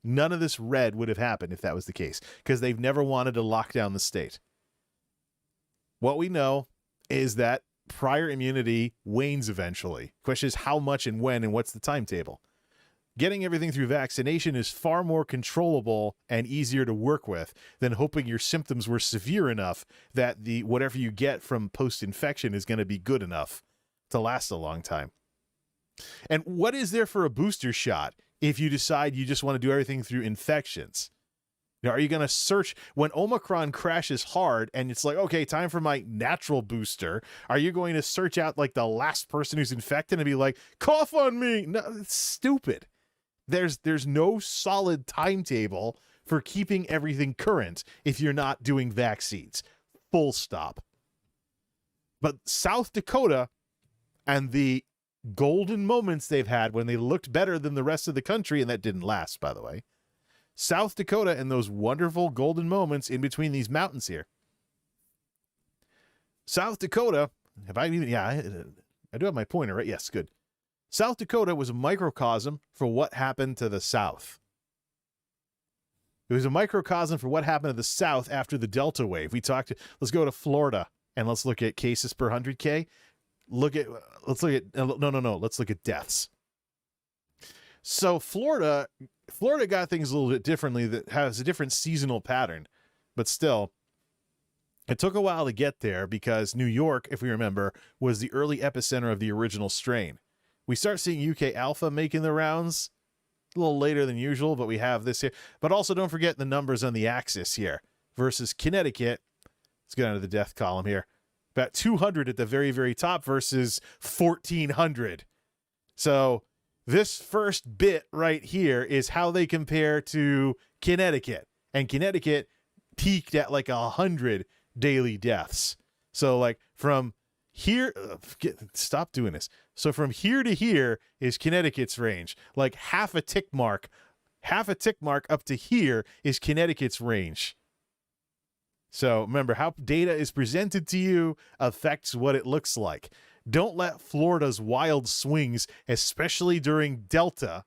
None of this red would have happened if that was the case, because they've never wanted to lock down the state. What we know is that prior immunity wanes eventually. Question is how much and when and what's the timetable. Getting everything through vaccination is far more controllable and easier to work with than hoping your symptoms were severe enough that whatever you get from post-infection is going to be good enough to last a long time. And what is there for a booster shot if you decide you just want to do everything through infections? Now, are you going to search when Omicron crashes hard and it's like, okay, time for my natural booster? Are you going to search out like the last person who's infected and be like, cough on me? No, it's stupid. There's no solid timetable for keeping everything current if you're not doing vaccines. Full stop. But South Dakota and the golden moments they've had when they looked better than the rest of the country, and that didn't last, by the way. South Dakota and those wonderful golden moments in between these mountains here. South Dakota, I do have my pointer, right? Yes, good. South Dakota was a microcosm for what happened to the South. It was a microcosm for what happened to the South after the Delta wave. Let's go to Florida and let's look at cases per 100K. Let's look at deaths. So Florida got things a little bit differently, that has a different seasonal pattern, but still, it took a while to get there because New York, if we remember, was the early epicenter of the original strain. We start seeing UK Alpha making the rounds a little later than usual, but we have this here. But also don't forget the numbers on the axis here versus Connecticut. Let's go down to the death column here. About 200 at the very, very top versus 1,400. So This first bit right here is how they compare to Connecticut. And Connecticut peaked at like 100 daily deaths. So like from here, stop doing this. So from here to here is Connecticut's range. Like half a tick mark up to here is Connecticut's range. So remember, how data is presented to you affects what it looks like. Don't let Florida's wild swings, especially during Delta,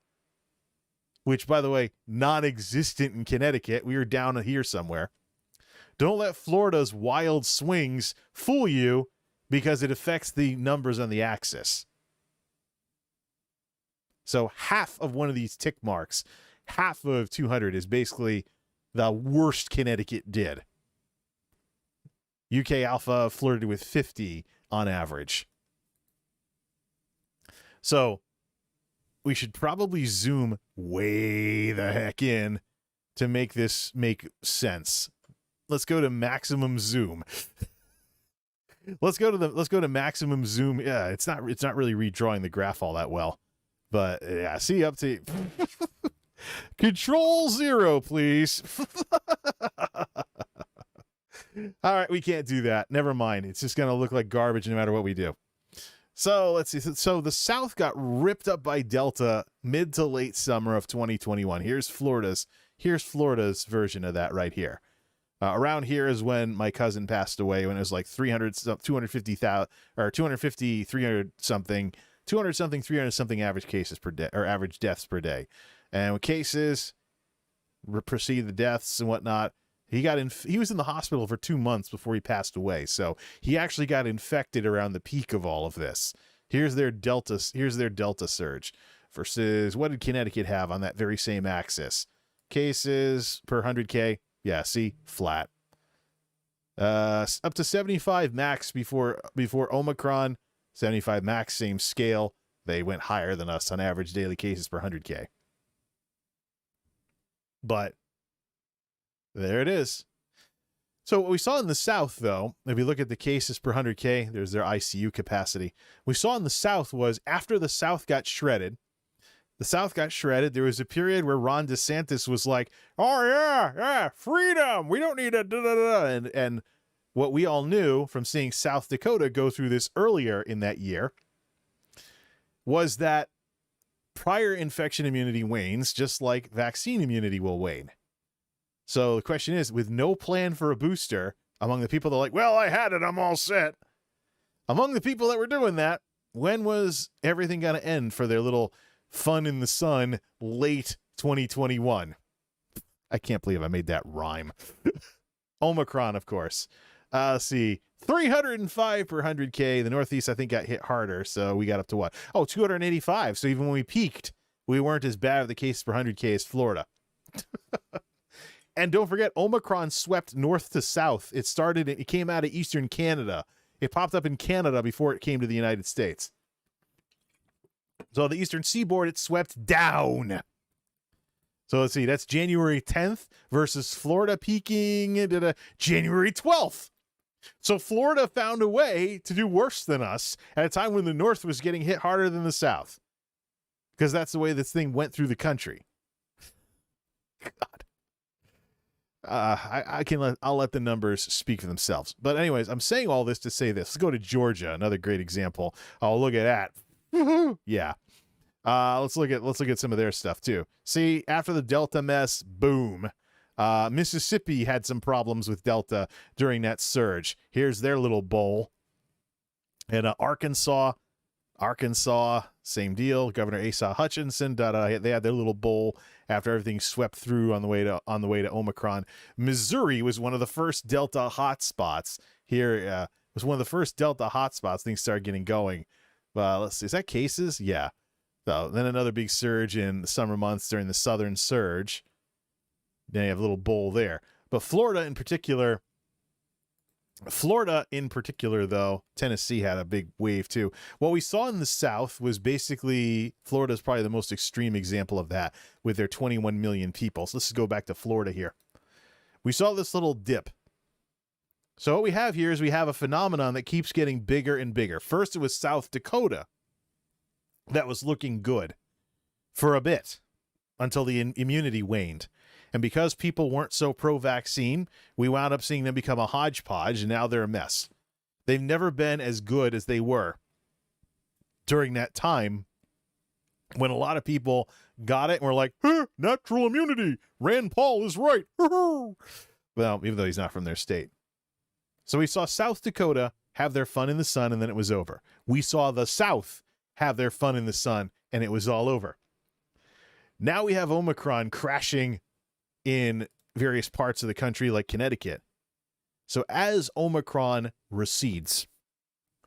which, by the way, non-existent in Connecticut. We were down here somewhere. Don't let Florida's wild swings fool you because it affects the numbers on the axis. So half of one of these tick marks, half of 200 is basically the worst Connecticut did. UK Alpha flirted with 50 on average. So we should probably zoom way the heck in to make this make sense. Let's go to maximum zoom. Let's go to maximum zoom. Yeah, it's not really redrawing the graph all that well. But yeah, see up to Control 0, please. All right, we can't do that. Never mind. It's just going to look like garbage no matter what we do. So let's see. So the South got ripped up by Delta mid to late summer of 2021. Here's Florida's version of that right here. Around here is when my cousin passed away, when it was like 250,000 or 250, 300 something, 200 something, 300 something average cases per day, or average deaths per day. And with cases precede the deaths and whatnot, he was in the hospital for 2 months before he passed away. So he actually got infected around the peak of all of this. Here's their Delta surge versus what did Connecticut have on that very same axis? Cases per 100K. Yeah, see, flat. Up to 75 max before Omicron. 75 max, same scale. They went higher than us on average daily cases per 100K. But there it is. So what we saw in the South, though, if you look at the cases per 100K, there's their ICU capacity. We saw in the South was after the South got shredded, there was a period where Ron DeSantis was like, oh, yeah, freedom. We don't need a da-da-da. And what we all knew from seeing South Dakota go through this earlier in that year was that prior infection immunity wanes, just like vaccine immunity will wane. So the question is, with no plan for a booster, among the people that are like, well, I had it, I'm all set. Among the people that were doing that, when was everything going to end for their little fun in the sun late 2021? I can't believe I made that rhyme. Omicron, of course. Let's see. 305 per 100K. The Northeast, I think, got hit harder. So we got up to what? Oh, 285. So even when we peaked, we weren't as bad of the cases per 100K as Florida. And don't forget, Omicron swept north to south. It came out of eastern Canada. It popped up in Canada before it came to the United States. So the eastern seaboard, it swept down. So let's see, that's January 10th versus Florida peaking January 12th. So Florida found a way to do worse than us at a time when the North was getting hit harder than the South. Because that's the way this thing went through the country. God. I'll let the numbers speak for themselves. But anyways, I'm saying all this to say this. Let's go to Georgia, another great example. Oh, look at that. Yeah. Let's look at some of their stuff too. See, after the Delta mess, boom. Mississippi had some problems with Delta during that surge. Here's their little bowl. And Arkansas, same deal. Governor Asa Hutchinson, they had their little bowl after everything swept through on the way to Omicron. Missouri was one of the first Delta hotspots. Here was one of the first Delta hotspots. Things started getting going. Let's see, is that cases? Yeah. So then another big surge in the summer months during the southern surge. Then you have a little bowl there. But Florida in particular, though, Tennessee had a big wave too. What we saw in the South was basically, Florida's probably the most extreme example of that with their 21 million people. So let's go back to Florida here. We saw this little dip. So what we have here is we have a phenomenon that keeps getting bigger and bigger. First, it was South Dakota that was looking good. for a bit until the immunity waned. And because people weren't so pro-vaccine, we wound up seeing them become a hodgepodge, and now they're a mess. They've never been as good as they were during that time when a lot of people got it and were like, natural immunity. Rand Paul is right. Well, even though he's not from their state. So we saw South Dakota have their fun in the sun, and then it was over. We saw the South have their fun in the sun, and it was all over. Now we have Omicron crashing in various parts of the country like Connecticut. So as Omicron recedes,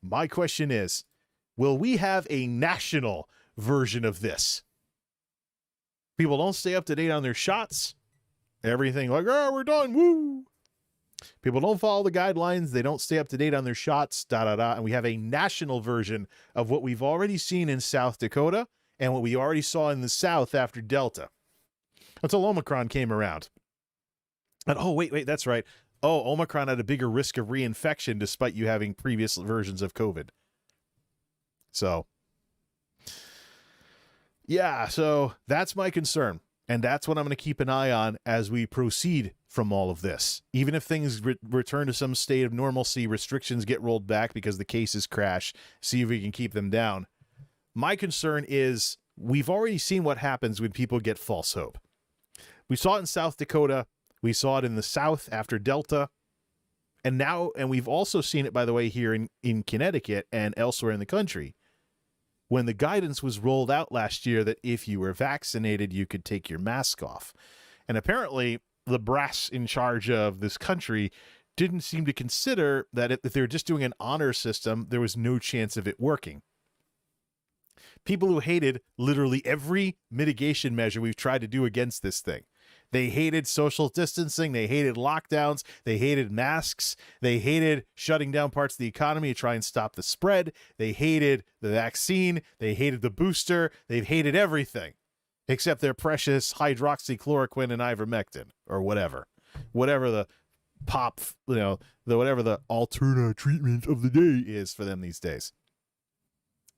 my question is, will we have a national version of this? People don't stay up to date on their shots. Everything like, we're done, woo. People don't follow the guidelines. They don't stay up to date on their shots, and we have a national version of what we've already seen in South Dakota and what we already saw in the South after Delta, until Omicron came around. And wait, that's right. Omicron had a bigger risk of reinfection despite you having previous versions of COVID. So, yeah, so that's my concern. And that's what I'm going to keep an eye on as we proceed from all of this. Even if things return to some state of normalcy, restrictions get rolled back because the cases crash, see if we can keep them down. My concern is we've already seen what happens when people get false hope. We saw it in South Dakota. We saw it in the South after Delta. And we've also seen it, by the way, here in Connecticut and elsewhere in the country, when the guidance was rolled out last year that if you were vaccinated, you could take your mask off. And apparently the brass in charge of this country didn't seem to consider that if they were just doing an honor system, there was no chance of it working. People who hated literally every mitigation measure we've tried to do against this thing. They hated social distancing. They hated lockdowns. They hated masks. They hated shutting down parts of the economy to try and stop the spread. They hated the vaccine. They hated the booster. They've hated everything except their precious hydroxychloroquine and ivermectin or whatever the whatever the alternate treatment of the day is for them these days.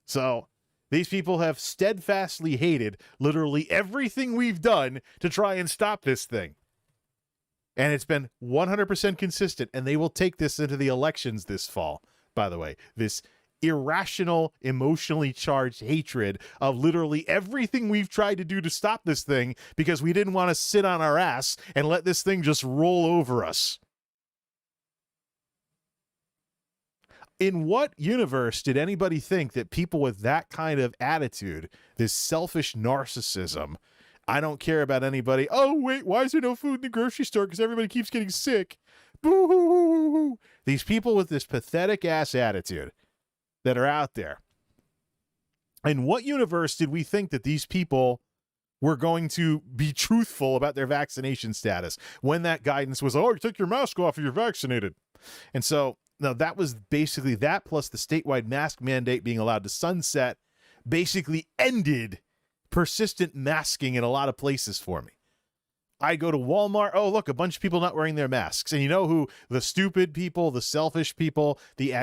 So these people have steadfastly hated literally everything we've done to try and stop this thing. And it's been 100% consistent, and they will take this into the elections this fall, by the way. This irrational, emotionally charged hatred of literally everything we've tried to do to stop this thing because we didn't want to sit on our ass and let this thing just roll over us. In what universe did anybody think that people with that kind of attitude, this selfish narcissism, I don't care about anybody, wait, why is there no food in the grocery store because everybody keeps getting sick? Boo-hoo-hoo-hoo-hoo. These people with this pathetic ass attitude that are out there. In what universe did we think that these people were going to be truthful about their vaccination status when that guidance was, you take your mask off if you're vaccinated? And so, now, that was basically that, plus the statewide mask mandate being allowed to sunset, basically ended persistent masking in a lot of places for me. I go to Walmart, look, a bunch of people not wearing their masks. And you know who the stupid people, the selfish people, the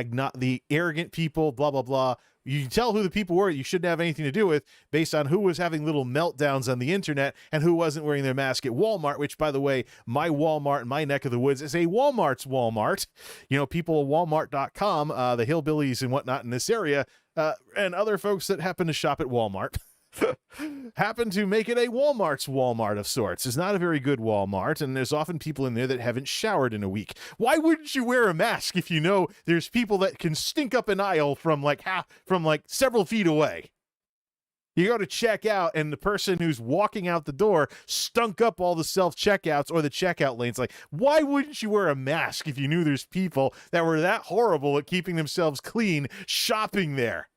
arrogant people, blah, blah, blah. You can tell who the people were you shouldn't have anything to do with based on who was having little meltdowns on the internet and who wasn't wearing their mask at Walmart, which, by the way, my Walmart in my neck of the woods is a Walmart's Walmart. You know, people at Walmart.com, the hillbillies and whatnot in this area, and other folks that happen to shop at Walmart happen to make it a Walmart's Walmart of sorts. It's not a very good Walmart, and there's often people in there that haven't showered in a week. Why wouldn't you wear a mask if you know there's people that can stink up an aisle from like several feet away? You go to check out, and the person who's walking out the door stunk up all the self-checkouts or the checkout lanes. Like, why wouldn't you wear a mask if you knew there's people that were that horrible at keeping themselves clean shopping there?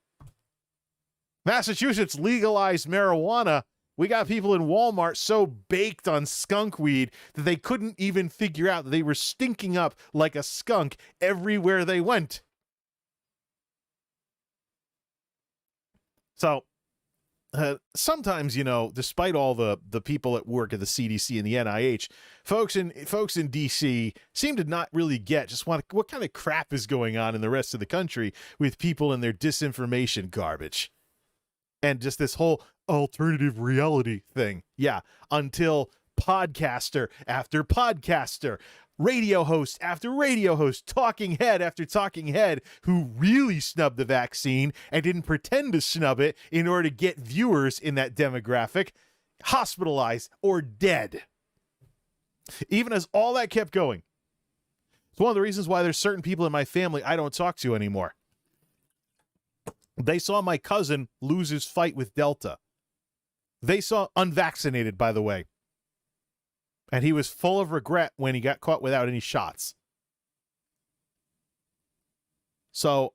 Massachusetts legalized marijuana. We got people in Walmart so baked on skunk weed that they couldn't even figure out that they were stinking up like a skunk everywhere they went. So sometimes, despite all the people at work at the CDC and the NIH, folks in DC seem to not really get just what kind of crap is going on in the rest of the country with people and their disinformation garbage. and just this whole alternative reality thing. Yeah, until podcaster after podcaster, radio host after radio host, talking head after talking head who really snubbed the vaccine and didn't pretend to snub it in order to get viewers in that demographic, hospitalized or dead. Even as all that kept going. It's one of the reasons why there's certain people in my family I don't talk to anymore. They saw my cousin lose his fight with Delta. They saw unvaccinated, by the way. And he was full of regret when he got caught without any shots. So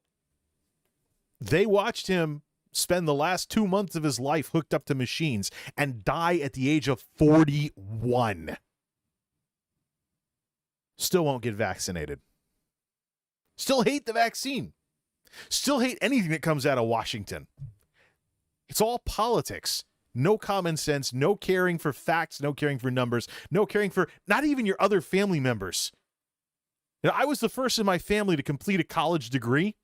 they watched him spend the last 2 months of his life hooked up to machines and die at the age of 41. Still won't get vaccinated. Still hate the vaccine. Still hate anything that comes out of Washington. It's all politics. No common sense, no caring for facts, no caring for numbers, no caring for not even your other family members. You know, I was the first in my family to complete a college degree.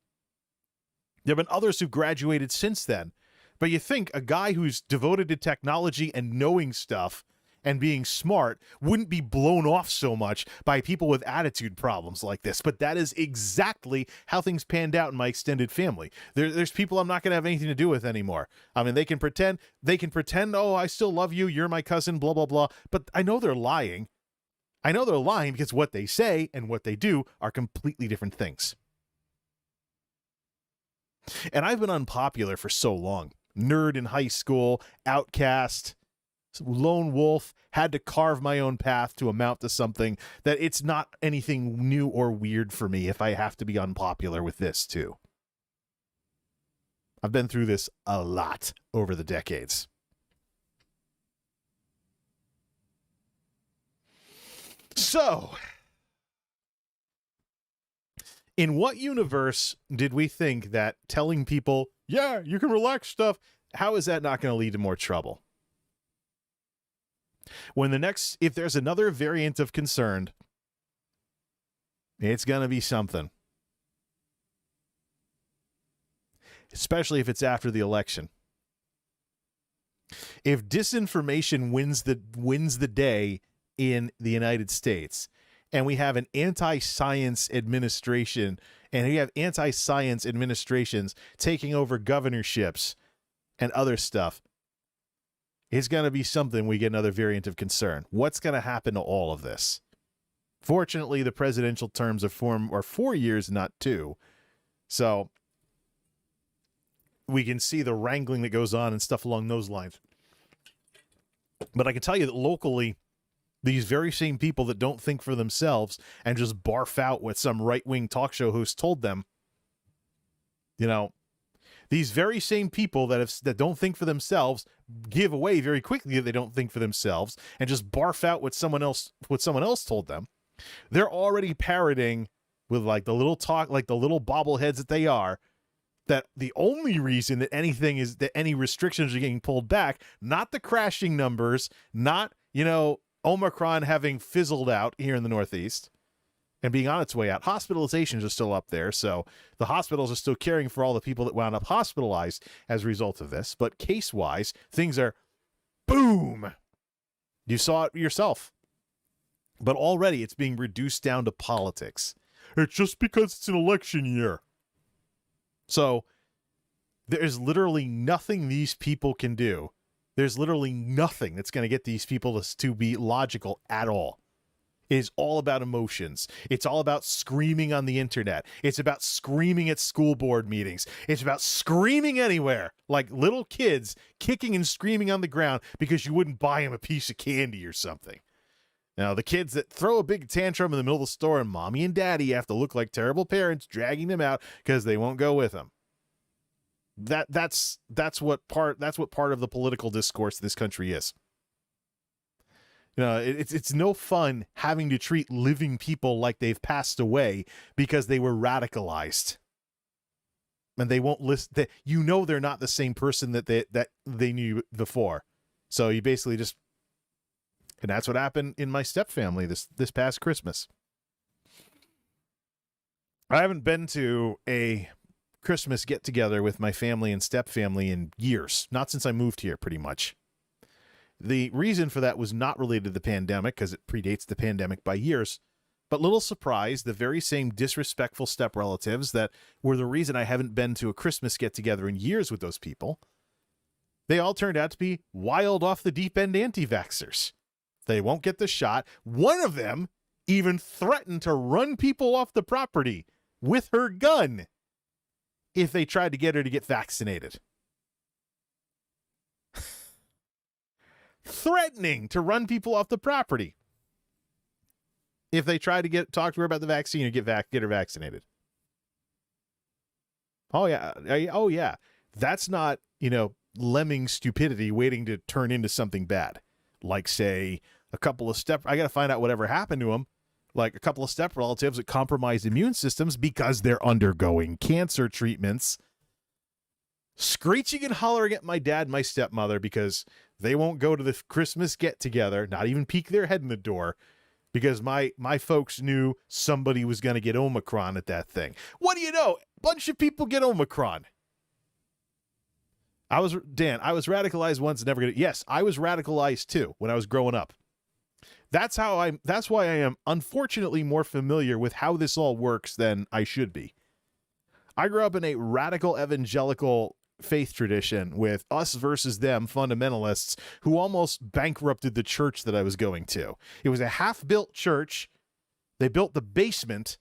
There have been others who graduated since then. But you think a guy who's devoted to technology and knowing stuff and being smart wouldn't be blown off so much by people with attitude problems like this. But that is exactly how things panned out in my extended family. There's people I'm not going to have anything to do with anymore. I mean, they can pretend, oh, I still love you, you're my cousin, blah, blah, blah. But I know they're lying. I know they're lying because what they say and what they do are completely different things. And I've been unpopular for so long. Nerd in high school, outcast, lone wolf, had to carve my own path to amount to something that it's not anything new or weird for me if I have to be unpopular with this too. I've been through this a lot over the decades. So, in what universe did we think that telling people, yeah, you can relax stuff, how is that not going to lead to more trouble? When if there's another variant of concern, it's going to be something. Especially if it's after the election. If disinformation wins the day in the United States, and we have an anti-science administration, and we have anti-science administrations taking over governorships and other stuff, it's going to be something we get another variant of concern. What's going to happen to all of this? Fortunately, the presidential terms are 4 years, not 2. So we can see the wrangling that goes on and stuff along those lines. But I can tell you that locally, these very same people that don't think for themselves and just barf out what some right-wing talk show host told them, you know, these very same people that don't think for themselves give away very quickly that they don't think for themselves and just barf out what someone else told them. They're already parroting with like the little bobbleheads that they are, that the only reason that any restrictions are getting pulled back, not the crashing numbers, not, Omicron having fizzled out here in the Northeast and being on its way out. Hospitalizations are still up there, so the hospitals are still caring for all the people that wound up hospitalized as a result of this. But case-wise, things are boom. You saw it yourself. But already it's being reduced down to politics. It's just because it's an election year. So there's literally nothing these people can do. There's literally nothing that's going to get these people to be logical at all. It is all about emotions. It's all about screaming on the internet. It's about screaming at school board meetings. It's about screaming anywhere, like little kids kicking and screaming on the ground because you wouldn't buy them a piece of candy or something. Now, the kids that throw a big tantrum in the middle of the store and mommy and daddy have to look like terrible parents dragging them out because they won't go with them. That's what part of the political discourse this country is. It's no fun having to treat living people like they've passed away because they were radicalized. And they won't listen. They're not the same person that they knew before. So you basically just, and that's what happened in my stepfamily this past Christmas. I haven't been to a Christmas get together with my family and step family in years, not since I moved here pretty much. The reason for that was not related to the pandemic, because it predates the pandemic by years. But little surprise, the very same disrespectful step relatives that were the reason I haven't been to a Christmas get-together in years with those people, they all turned out to be wild off the deep end anti-vaxxers. They won't get the shot. One of them even threatened to run people off the property with her gun if they tried to get her to get vaccinated. Threatening to run people off the property if they tried to talk to her about the vaccine or get her vaccinated. Oh yeah. That's not, lemming stupidity waiting to turn into something bad. Like, say, I got to find out whatever happened to them. Like a couple of step relatives with compromised immune systems because they're undergoing cancer treatments, screeching and hollering at my dad and my stepmother because they won't go to the Christmas get-together, not even peek their head in the door, because my folks knew somebody was going to get Omicron at that thing. What do you know? A bunch of people get Omicron. I was radicalized once, never gonna. Yes, I was radicalized too when I was growing up. That's why I am unfortunately more familiar with how this all works than I should be. I grew up in a radical evangelical faith tradition with us versus them fundamentalists who almost bankrupted the church that I was going to. It was a half-built church. They built the basement,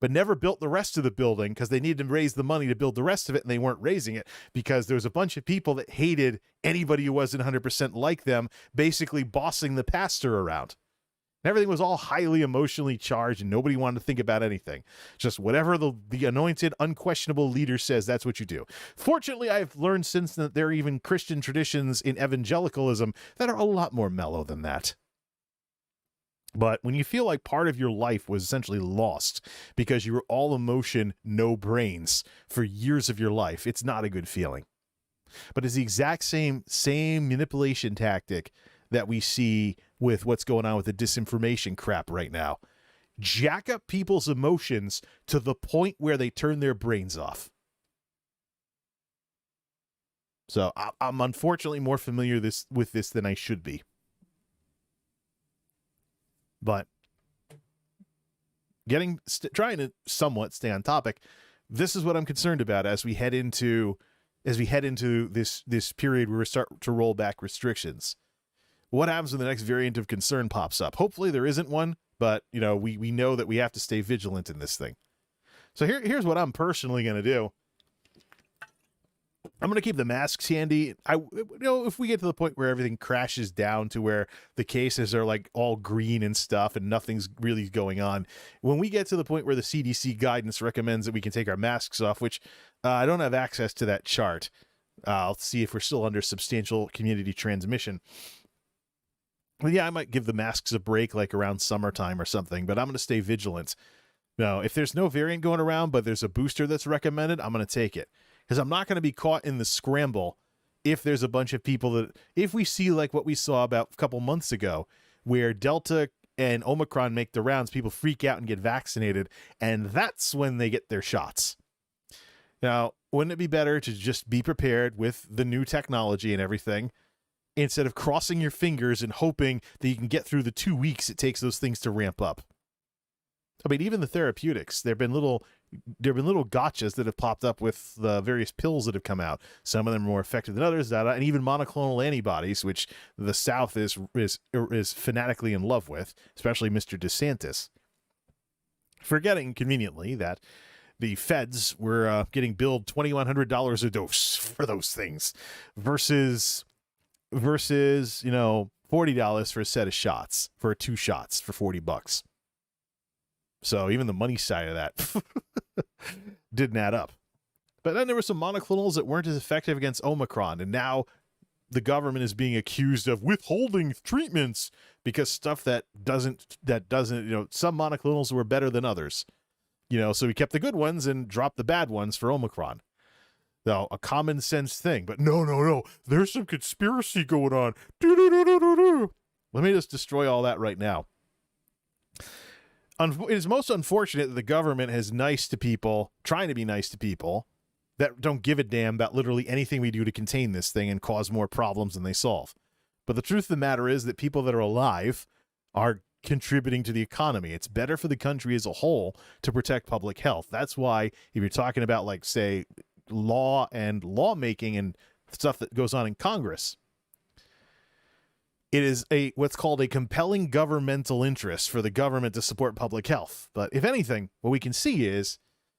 but never built the rest of the building because they needed to raise the money to build the rest of it, and they weren't raising it because there was a bunch of people that hated anybody who wasn't 100% like them, basically bossing the pastor around. Everything was all highly emotionally charged, and nobody wanted to think about anything. Just whatever the anointed, unquestionable leader says, that's what you do. Fortunately, I've learned since that there are even Christian traditions in evangelicalism that are a lot more mellow than that. But when you feel like part of your life was essentially lost because you were all emotion, no brains for years of your life, it's not a good feeling. But it's the exact same manipulation tactic that we see with what's going on with the disinformation crap right now. Jack up people's emotions to the point where they turn their brains off. So I'm unfortunately more familiar with this than I should be. But trying to somewhat stay on topic, this is what I'm concerned about as we head into this period where we start to roll back restrictions. What happens when the next variant of concern pops up? Hopefully there isn't one, but we know that we have to stay vigilant in this thing. So here's what I'm personally going to do. I'm going to keep the masks handy. If we get to the point where everything crashes down to where the cases are like all green and stuff and nothing's really going on, when we get to the point where the CDC guidance recommends that we can take our masks off, which I don't have access to that chart. I'll see if we're still under substantial community transmission. Well, yeah, I might give the masks a break like around summertime or something, but I'm going to stay vigilant. Now, if there's no variant going around, but there's a booster that's recommended, I'm going to take it. Because I'm not going to be caught in the scramble if there's a bunch of people if we see like what we saw about a couple months ago, where Delta and Omicron make the rounds, people freak out and get vaccinated, and that's when they get their shots. Now, wouldn't it be better to just be prepared with the new technology and everything, instead of crossing your fingers and hoping that you can get through the 2 weeks it takes those things to ramp up? I mean, even the therapeutics, there have been little gotchas that have popped up with the various pills that have come out. Some of them are more effective than others, and even monoclonal antibodies, which the South is fanatically in love with, especially Mr. DeSantis. Forgetting conveniently that the feds were getting billed $2,100 a dose for those things versus $40 for a set of shots, for 2 shots for $40. So even the money side of that didn't add up. But then there were some monoclonals that weren't as effective against Omicron, and now the government is being accused of withholding treatments because stuff that doesn't, some monoclonals were better than others. So we kept the good ones and dropped the bad ones for Omicron. Now, a common sense thing, but no, there's some conspiracy going on. Let me just destroy all that right now. It is most unfortunate that the government is trying to be nice to people, that don't give a damn about literally anything we do to contain this thing and cause more problems than they solve. But the truth of the matter is that people that are alive are contributing to the economy. It's better for the country as a whole to protect public health. That's why if you're talking about, like, say, law and lawmaking and stuff that goes on in Congress, it is what's called a compelling governmental interest for the government to support public health. But if anything, what we can see is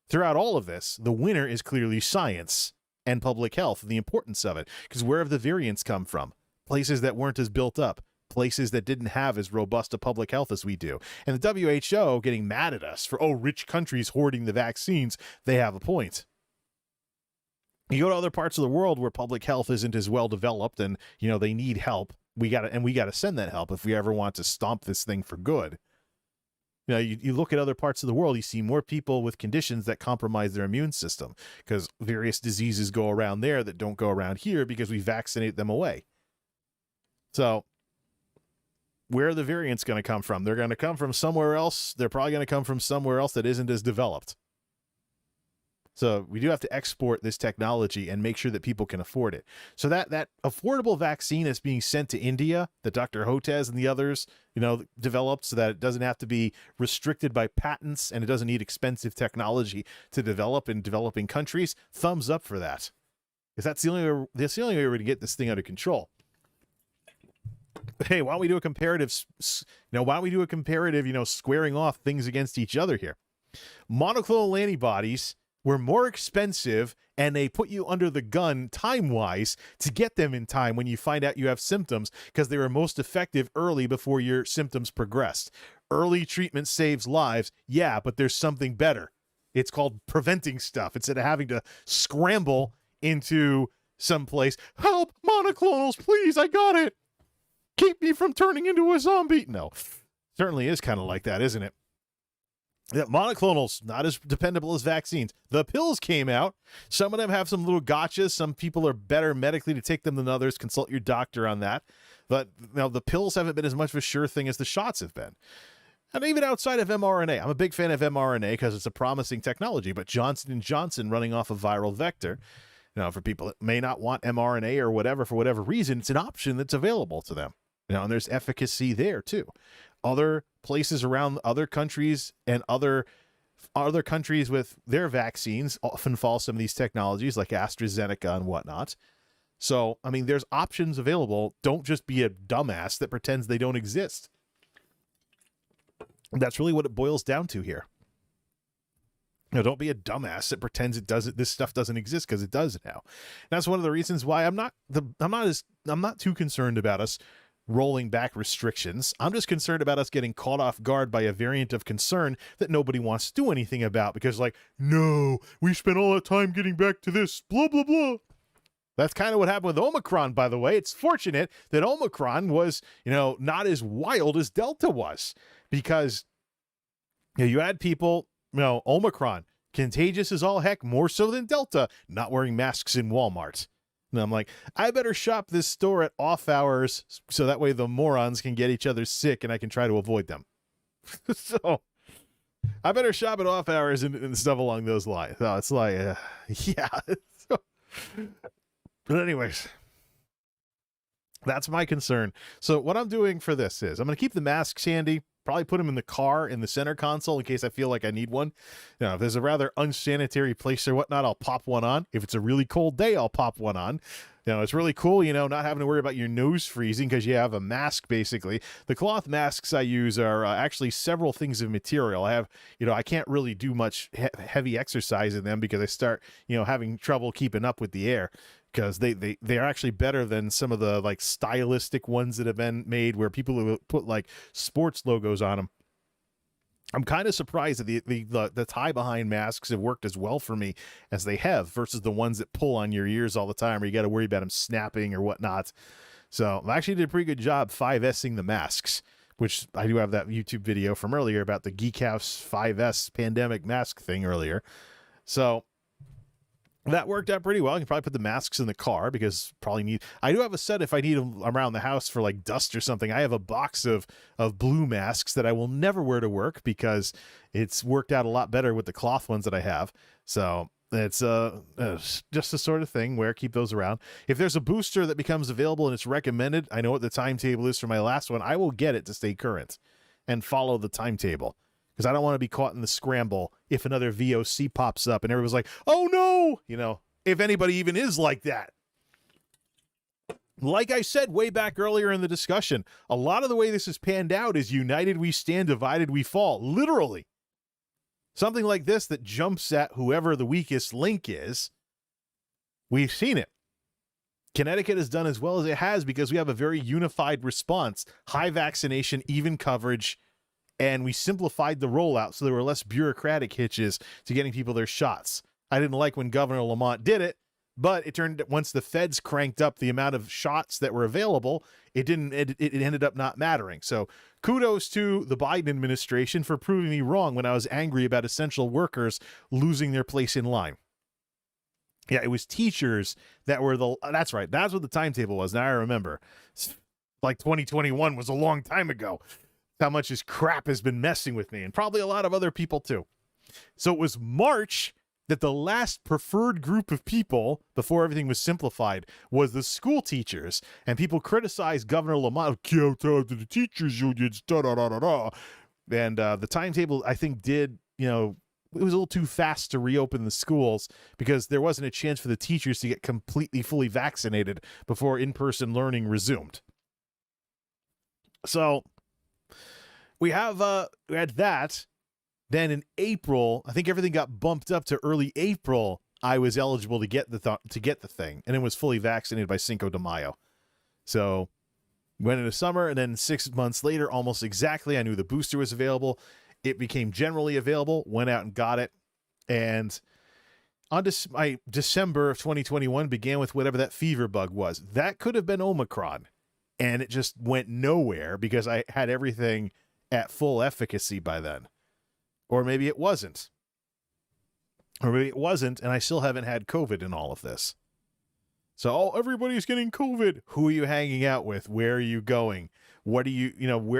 throughout all of this, the winner is clearly science and public health and the importance of it. Because where have the variants come from? Places that weren't as built up, places that didn't have as robust a public health as we do. And the WHO getting mad at us for, rich countries hoarding the vaccines, they have a point. You go to other parts of the world where public health isn't as well developed and, they need help. We got to send that help if we ever want to stomp this thing for good. You look at other parts of the world, you see more people with conditions that compromise their immune system because various diseases go around there that don't go around here because we vaccinate them away. So where are the variants going to come from? They're going to come from somewhere else. They're probably going to come from somewhere else that isn't as developed. So we do have to export this technology and make sure that people can afford it. So that affordable vaccine is being sent to India, that Dr. Hotez and the others, developed so that it doesn't have to be restricted by patents and it doesn't need expensive technology to develop in developing countries. Thumbs up for that. Because that's the only way we're going to get this thing under control. Hey, why don't we do a comparative, squaring off things against each other here? Monoclonal antibodies were more expensive and they put you under the gun time-wise to get them in time when you find out you have symptoms because they were most effective early before your symptoms progressed. Early treatment saves lives, yeah, but there's something better. It's called preventing stuff instead of having to scramble into some place. Help, monoclonals, please, I got it. Keep me from turning into a zombie. No, certainly is kind of like that, isn't it? Yeah, monoclonals, not as dependable as vaccines. The pills came out. Some of them have some little gotchas. Some people are better medically to take them than others. Consult your doctor on that. But the pills haven't been as much of a sure thing as the shots have been. And even outside of mRNA, I'm a big fan of mRNA because it's a promising technology. But Johnson & Johnson running off a viral vector, for people that may not want mRNA or whatever, for whatever reason, it's an option that's available to them. And there's efficacy there too. Other places around other countries and other countries with their vaccines often follow some of these technologies like AstraZeneca and whatnot. So, there's options available. Don't just be a dumbass that pretends they don't exist. That's really what it boils down to here. Don't be a dumbass that pretends this stuff doesn't exist because it does now. And that's one of the reasons why I'm not too concerned about us rolling back restrictions. I'm just concerned about us getting caught off guard by a variant of concern that nobody wants to do anything about because, no, we spent all that time getting back to this, blah, blah, blah. That's kind of what happened with Omicron, by the way. It's fortunate that Omicron was, not as wild as Delta was because you had people, Omicron, contagious as all heck, more so than Delta, not wearing masks in Walmart. And I'm like, I better shop this store at off hours so that way the morons can get each other sick and I can try to avoid them. So I better shop at off hours and stuff along those lines. So it's like, yeah. But anyways, that's my concern. So what I'm doing for this is I'm going to keep the masks handy. Probably put them in the car in the center console in case I feel like I need one. If there's a rather unsanitary place or whatnot, I'll pop one on. If it's a really cold day, I'll pop one on. It's really cool, not having to worry about your nose freezing because you have a mask, basically. The cloth masks I use are actually several things of material. I have, I can't really do much heavy exercise in them because I start, having trouble keeping up with the air. Because they are actually better than some of the stylistic ones that have been made where people will put sports logos on them. I'm kind of surprised that the tie behind masks have worked as well for me as they have versus the ones that pull on your ears all the time or you got to worry about them snapping or whatnot. So I actually did a pretty good job 5S'ing the masks, which I do have that YouTube video from earlier about the Geek House 5S pandemic mask thing earlier. So that worked out pretty well. I can probably put the masks in the car because I do have a set if I need them around the house for dust or something. I have a box of blue masks that I will never wear to work because it's worked out a lot better with the cloth ones that I have. So It's just the sort of thing where keep those around. If there's a booster that becomes available and it's recommended, I know what the timetable is for my last one. I will get it to stay current and follow the timetable because I don't want to be caught in the scramble if another VOC pops up and everyone's like, oh no, you know, if anybody even is like that. Like I said way back earlier in the discussion, a lot of the way this is panned out is united we stand, divided we fall. Literally. Something like this that jumps at whoever the weakest link is. We've seen it. Connecticut has done as well as it has because we have a very unified response, high vaccination, even coverage, and we simplified the rollout so there were less bureaucratic hitches to getting people their shots. I didn't like when Governor Lamont did it, but it turned once the feds cranked up the amount of shots that were available, it ended up not mattering. So kudos to the Biden administration for proving me wrong when I was angry about essential workers losing their place in line. Yeah, it was teachers that were that's right. That's what the timetable was. Now I remember. Like 2021 was a long time ago. How much this crap has been messing with me and probably a lot of other people too. So it was March that the last preferred group of people before everything was simplified was the school teachers, and people criticized Governor Lamont. Can't tell to the teachers unions, da da da da da. And the timetable, I think, did, you know, it was a little too fast to reopen the schools because there wasn't a chance for the teachers to get completely fully vaccinated before in-person learning resumed. So we had that. Then in April, I think everything got bumped up to early April. I was eligible to get the thing, and it was fully vaccinated by Cinco de Mayo. So went into summer, and then 6 months later, almost exactly, I knew the booster was available. It became generally available, went out and got it. And on my December of 2021 began with whatever that fever bug was. That could have been Omicron, and it just went nowhere because I had everything at full efficacy by then. Or maybe it wasn't. Or maybe it wasn't, and I still haven't had COVID in all of this. So, everybody's getting COVID. Who are you hanging out with? Where are you going? What are you,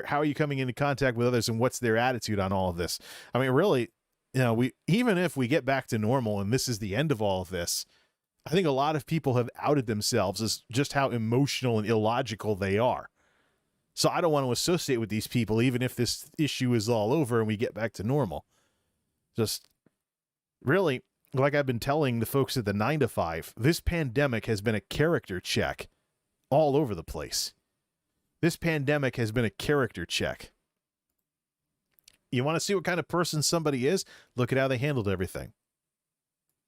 how are you coming into contact with others, and what's their attitude on all of this? I mean, really, even if we get back to normal and this is the end of all of this, I think a lot of people have outed themselves as just how emotional and illogical they are. So I don't want to associate with these people, even if this issue is all over and we get back to normal. Just really, like I've been telling the folks at the 9 to 5, this pandemic has been a character check all over the place. This pandemic has been a character check. You want to see what kind of person somebody is? Look at how they handled everything.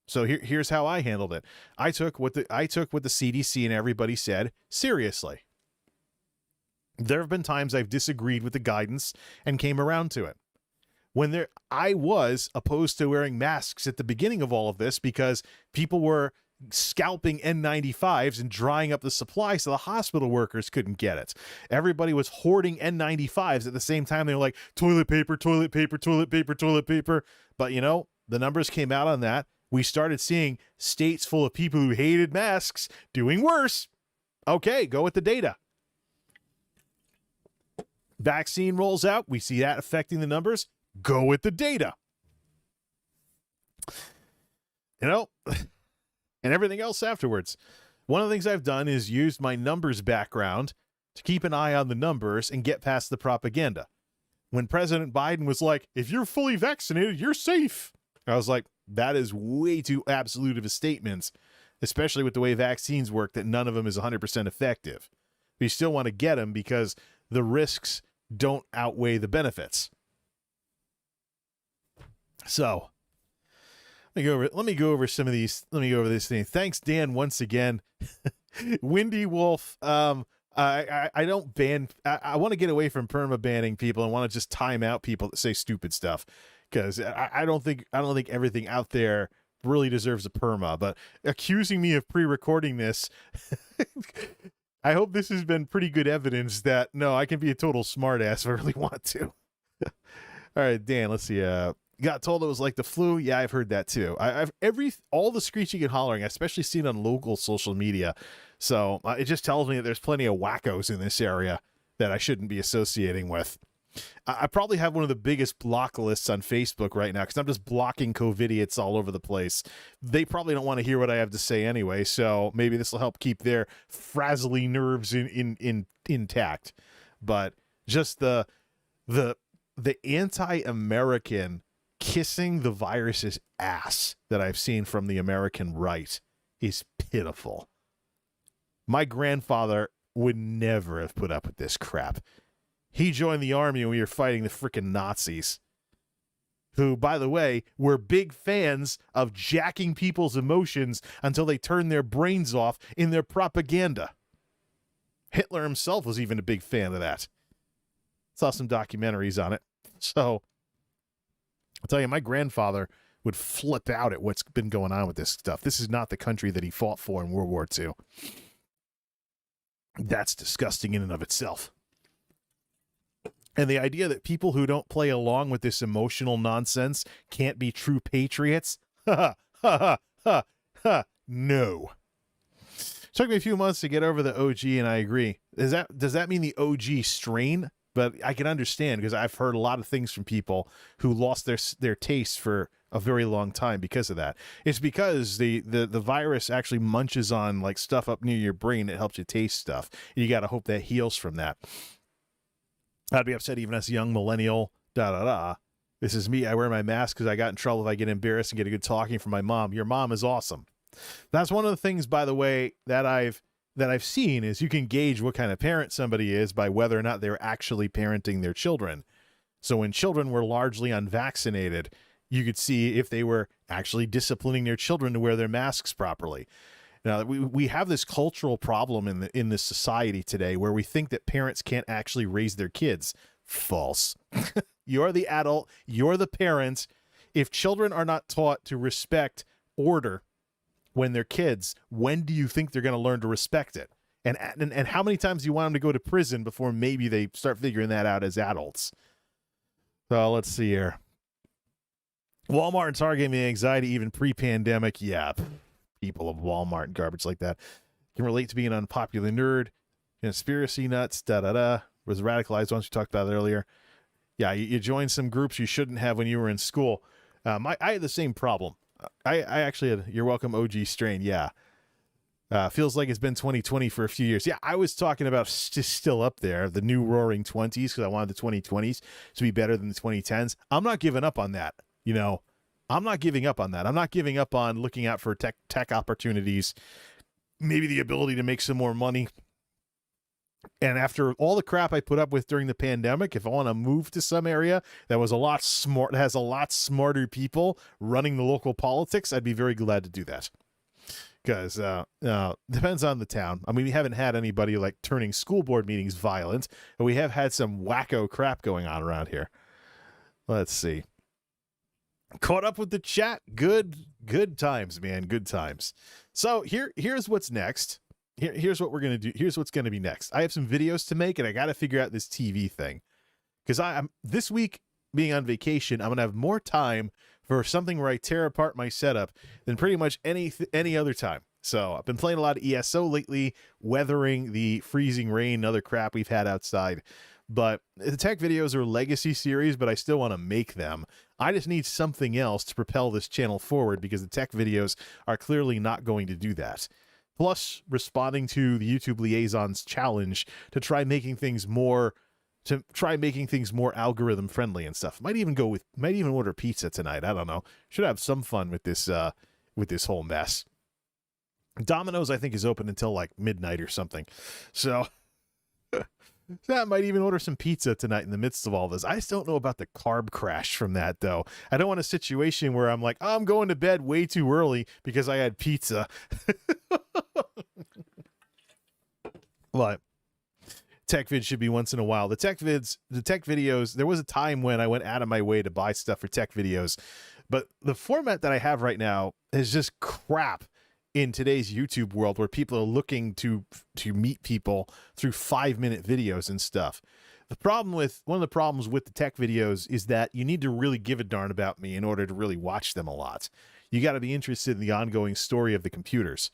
So here's how I handled it. I took what the CDC and everybody said seriously. There have been times I've disagreed with the guidance and came around to it. I was opposed to wearing masks at the beginning of all of this because people were scalping N95s and drying up the supply so the hospital workers couldn't get it. Everybody was hoarding N95s at the same time. They were like, toilet paper, toilet paper, toilet paper, toilet paper. But, the numbers came out on that. We started seeing states full of people who hated masks doing worse. Okay, go with the data. Vaccine rolls out. We see that affecting the numbers. Go with the data. And everything else afterwards. One of the things I've done is used my numbers background to keep an eye on the numbers and get past the propaganda. When President Biden was like, if you're fully vaccinated, you're safe. I was like, that is way too absolute of a statement, especially with the way vaccines work, that none of them is 100% effective. But you still want to get them because the risks don't outweigh the benefits. So let me go over some of these. Let me go over this thing. Thanks, Dan, once again. Windy Wolf. I don't ban. I want to get away from perma banning people and want to just time out people that say stupid stuff, because I don't think everything out there really deserves a perma. But accusing me of pre-recording this, I hope this has been pretty good evidence that no, I can be a total smartass if I really want to. All right, Dan, let's see. Got told it was like the flu. Yeah, I've heard that too. All the screeching and hollering, I especially seen on local social media. So it just tells me that there's plenty of wackos in this area that I shouldn't be associating with. I probably have one of the biggest block lists on Facebook right now because I'm just blocking COVIDiots all over the place. They probably don't want to hear what I have to say anyway, so maybe this will help keep their frazzly nerves intact. But just the anti-American kissing the virus's ass that I've seen from the American right is pitiful. My grandfather would never have put up with this crap. He joined the army when we were fighting the frickin' Nazis, who, by the way, were big fans of jacking people's emotions until they turned their brains off in their propaganda. Hitler himself was even a big fan of that. Saw some documentaries on it. So, I'll tell you, my grandfather would flip out at what's been going on with this stuff. This is not the country that he fought for in World War II. That's disgusting in and of itself. And the idea that people who don't play along with this emotional nonsense can't be true patriots? Ha ha ha ha ha. No. Took me a few months to get over the OG, and I agree. Does that mean the OG strain? But I can understand because I've heard a lot of things from people who lost their taste for a very long time because of that. It's because the virus actually munches on like stuff up near your brain that helps you taste stuff. You got to hope that heals from that. I'd be upset even as a young millennial. This is me. I wear my mask because I got in trouble if I get embarrassed and get a good talking from my mom. Your mom is awesome. That's one of the things, by the way, that I've seen is you can gauge what kind of parent somebody is by whether or not they're actually parenting their children. So when children were largely unvaccinated, you could see if they were actually disciplining their children to wear their masks properly. Now, we have this cultural problem in this society today where we think that parents can't actually raise their kids. False. You're the adult. You're the parent. If children are not taught to respect order when they're kids, when do you think they're going to learn to respect it? And how many times do you want them to go to prison before maybe they start figuring that out as adults? So let's see here. Walmart and Target gave me anxiety even pre-pandemic. Yeah. People of Walmart and garbage like that can relate to being an unpopular nerd, conspiracy nuts, was radicalized once we talked about it earlier. Yeah, you joined some groups you shouldn't have when you were in school. I had the same problem. I actually had, you're welcome, OG strain. Yeah. Feels like it's been 2020 for a few years. Yeah, I was talking about just still up there, the new roaring 20s, because I wanted the 2020s to be better than the 2010s. I'm not giving up on that, I'm not giving up on that. I'm not giving up on looking out for tech opportunities, maybe the ability to make some more money. And after all the crap I put up with during the pandemic, if I want to move to some area that was a lot smart, has a lot smarter people running the local politics, I'd be very glad to do that. Because depends on the town. I mean, we haven't had anybody like turning school board meetings violent, but we have had some wacko crap going on around here. Let's see. Caught up with the chat. Good times, man. Good times. So here's what's next. Here's what we're going to do. Here's what's going to be next. I have some videos to make, and I got to figure out this TV thing. Because I'm this week being on vacation, I'm going to have more time for something where I tear apart my setup than pretty much any other time. So I've been playing a lot of ESO lately, weathering the freezing rain and other crap we've had outside. But the tech videos are a legacy series, but I still want to make them. I just need something else to propel this channel forward because the tech videos are clearly not going to do that. Plus, responding to the YouTube Liaisons challenge to try making things more algorithm friendly and stuff. Might even order pizza tonight. I don't know. Should have some fun with this whole mess. Domino's, I think, is open until like midnight or something. So I might even order some pizza tonight in the midst of all this. I just don't know about the carb crash from that, though. I don't want a situation where I'm like, oh, I'm going to bed way too early because I had pizza. But tech vids should be once in a while. The tech videos, there was a time when I went out of my way to buy stuff for tech videos, but the format that I have right now is just crap in today's YouTube world where people are looking to meet people through 5-minute videos and stuff. One of the problems with the tech videos is that you need to really give a darn about me in order to really watch them a lot. You got to be interested in the ongoing story of the computers.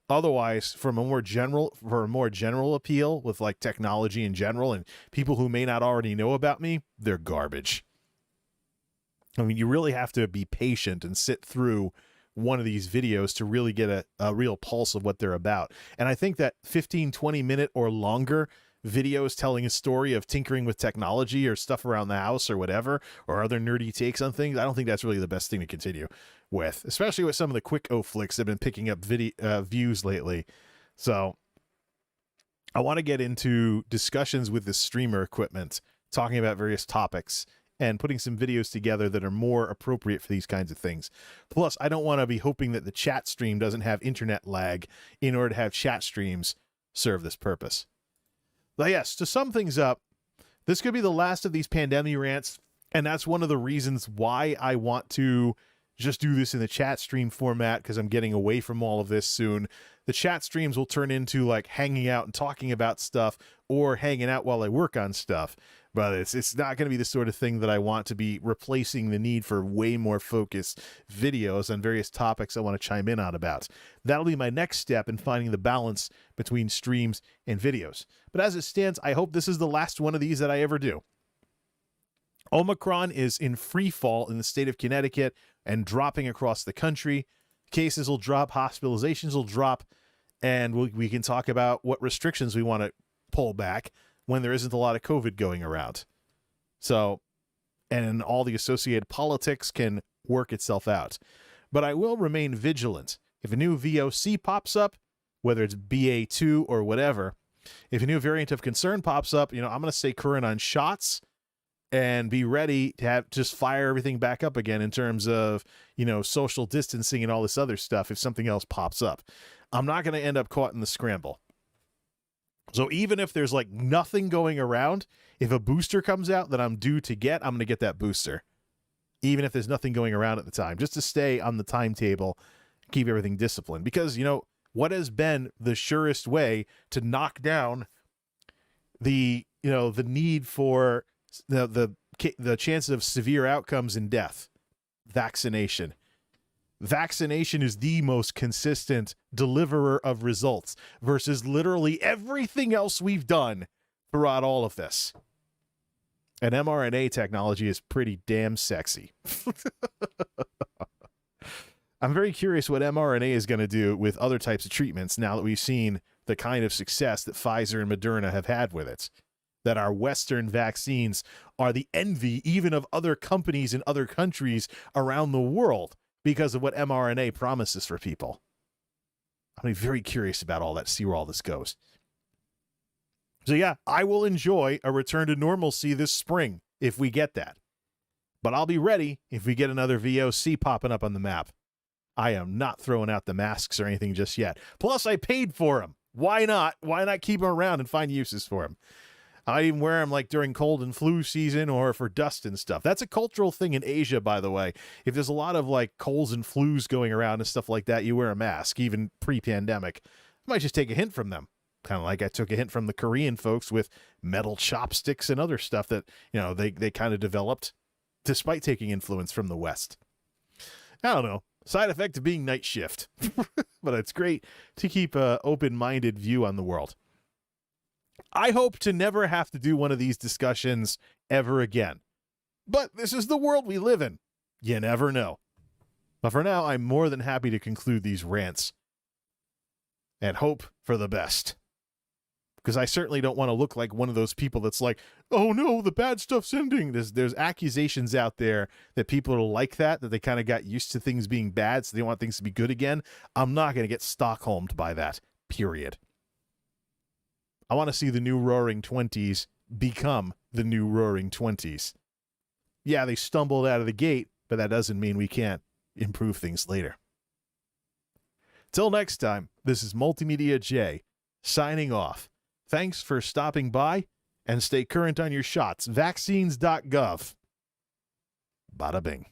Otherwise, for a more general appeal with like technology in general and people who may not already know about me, they're garbage. I mean, you really have to be patient and sit through one of these videos to really get a real pulse of what they're about. And I think that 15, 20-minute or longer videos telling a story of tinkering with technology or stuff around the house or whatever, or other nerdy takes on things, I don't think that's really the best thing to continue with, especially with some of the quick flicks that have been picking up views lately. So I want to get into discussions with the streamer equipment, talking about various topics and putting some videos together that are more appropriate for these kinds of things. Plus, I don't want to be hoping that the chat stream doesn't have internet lag in order to have chat streams serve this purpose. But yes, to sum things up, this could be the last of these Pandemi-Rants, and that's one of the reasons why I want to just do this in the chat stream format, because I'm getting away from all of this soon. The chat streams will turn into like hanging out and talking about stuff, or hanging out while I work on stuff. But it's not going to be the sort of thing that I want to be replacing the need for way more focused videos on various topics I want to chime in on about. That'll be my next step in finding the balance between streams and videos. But as it stands, I hope this is the last one of these that I ever do. Omicron is in free fall in the state of Connecticut and dropping across the country. Cases will drop, hospitalizations will drop, and we can talk about what restrictions we want to pull back when there isn't a lot of COVID going around. So, and all the associated politics can work itself out. But I will remain vigilant. If a new VOC pops up, whether it's BA2 or whatever, if a new variant of concern pops up, I'm going to stay current on shots and be ready to have just fire everything back up again in terms of, social distancing and all this other stuff if something else pops up. I'm not going to end up caught in the scramble. So even if there's like nothing going around, if a booster comes out that I'm due to get, I'm going to get that booster. Even if there's nothing going around at the time, just to stay on the timetable, keep everything disciplined. Because, what has been the surest way to knock down the need for the chances of severe outcomes and death? Vaccination. Vaccination is the most consistent deliverer of results versus literally everything else we've done throughout all of this. And mRNA technology is pretty damn sexy. I'm very curious what mRNA is going to do with other types of treatments now that we've seen the kind of success that Pfizer and Moderna have had with it. That our Western vaccines are the envy even of other companies in other countries around the world, because of what mRNA promises for people. I'm very curious about all that, see where all this goes. So yeah, I will enjoy a return to normalcy this spring if we get that. But I'll be ready if we get another VOC popping up on the map. I am not throwing out the masks or anything just yet. Plus, I paid for them. Why not? Why not keep them around and find uses for them? I even wear them like during cold and flu season or for dust and stuff. That's a cultural thing in Asia, by the way. If there's a lot of like colds and flus going around and stuff like that, you wear a mask, even pre-pandemic. I might just take a hint from them. Kind of like I took a hint from the Korean folks with metal chopsticks and other stuff that, they kind of developed despite taking influence from the West. I don't know. Side effect of being night shift. But it's great to keep an open-minded view on the world. I hope to never have to do one of these discussions ever again. But this is the world we live in. You never know. But for now, I'm more than happy to conclude these rants and hope for the best. Because I certainly don't want to look like one of those people that's like, oh no, the bad stuff's ending. There's accusations out there that people are like that they kind of got used to things being bad, so they want things to be good again. I'm not going to get Stockholmed by that, period. I want to see the new Roaring Twenties become the new Roaring Twenties. Yeah, they stumbled out of the gate, but that doesn't mean we can't improve things later. Till next time, this is MultimediaJay signing off. Thanks for stopping by, and stay current on your shots. Vaccines.gov. Bada bing.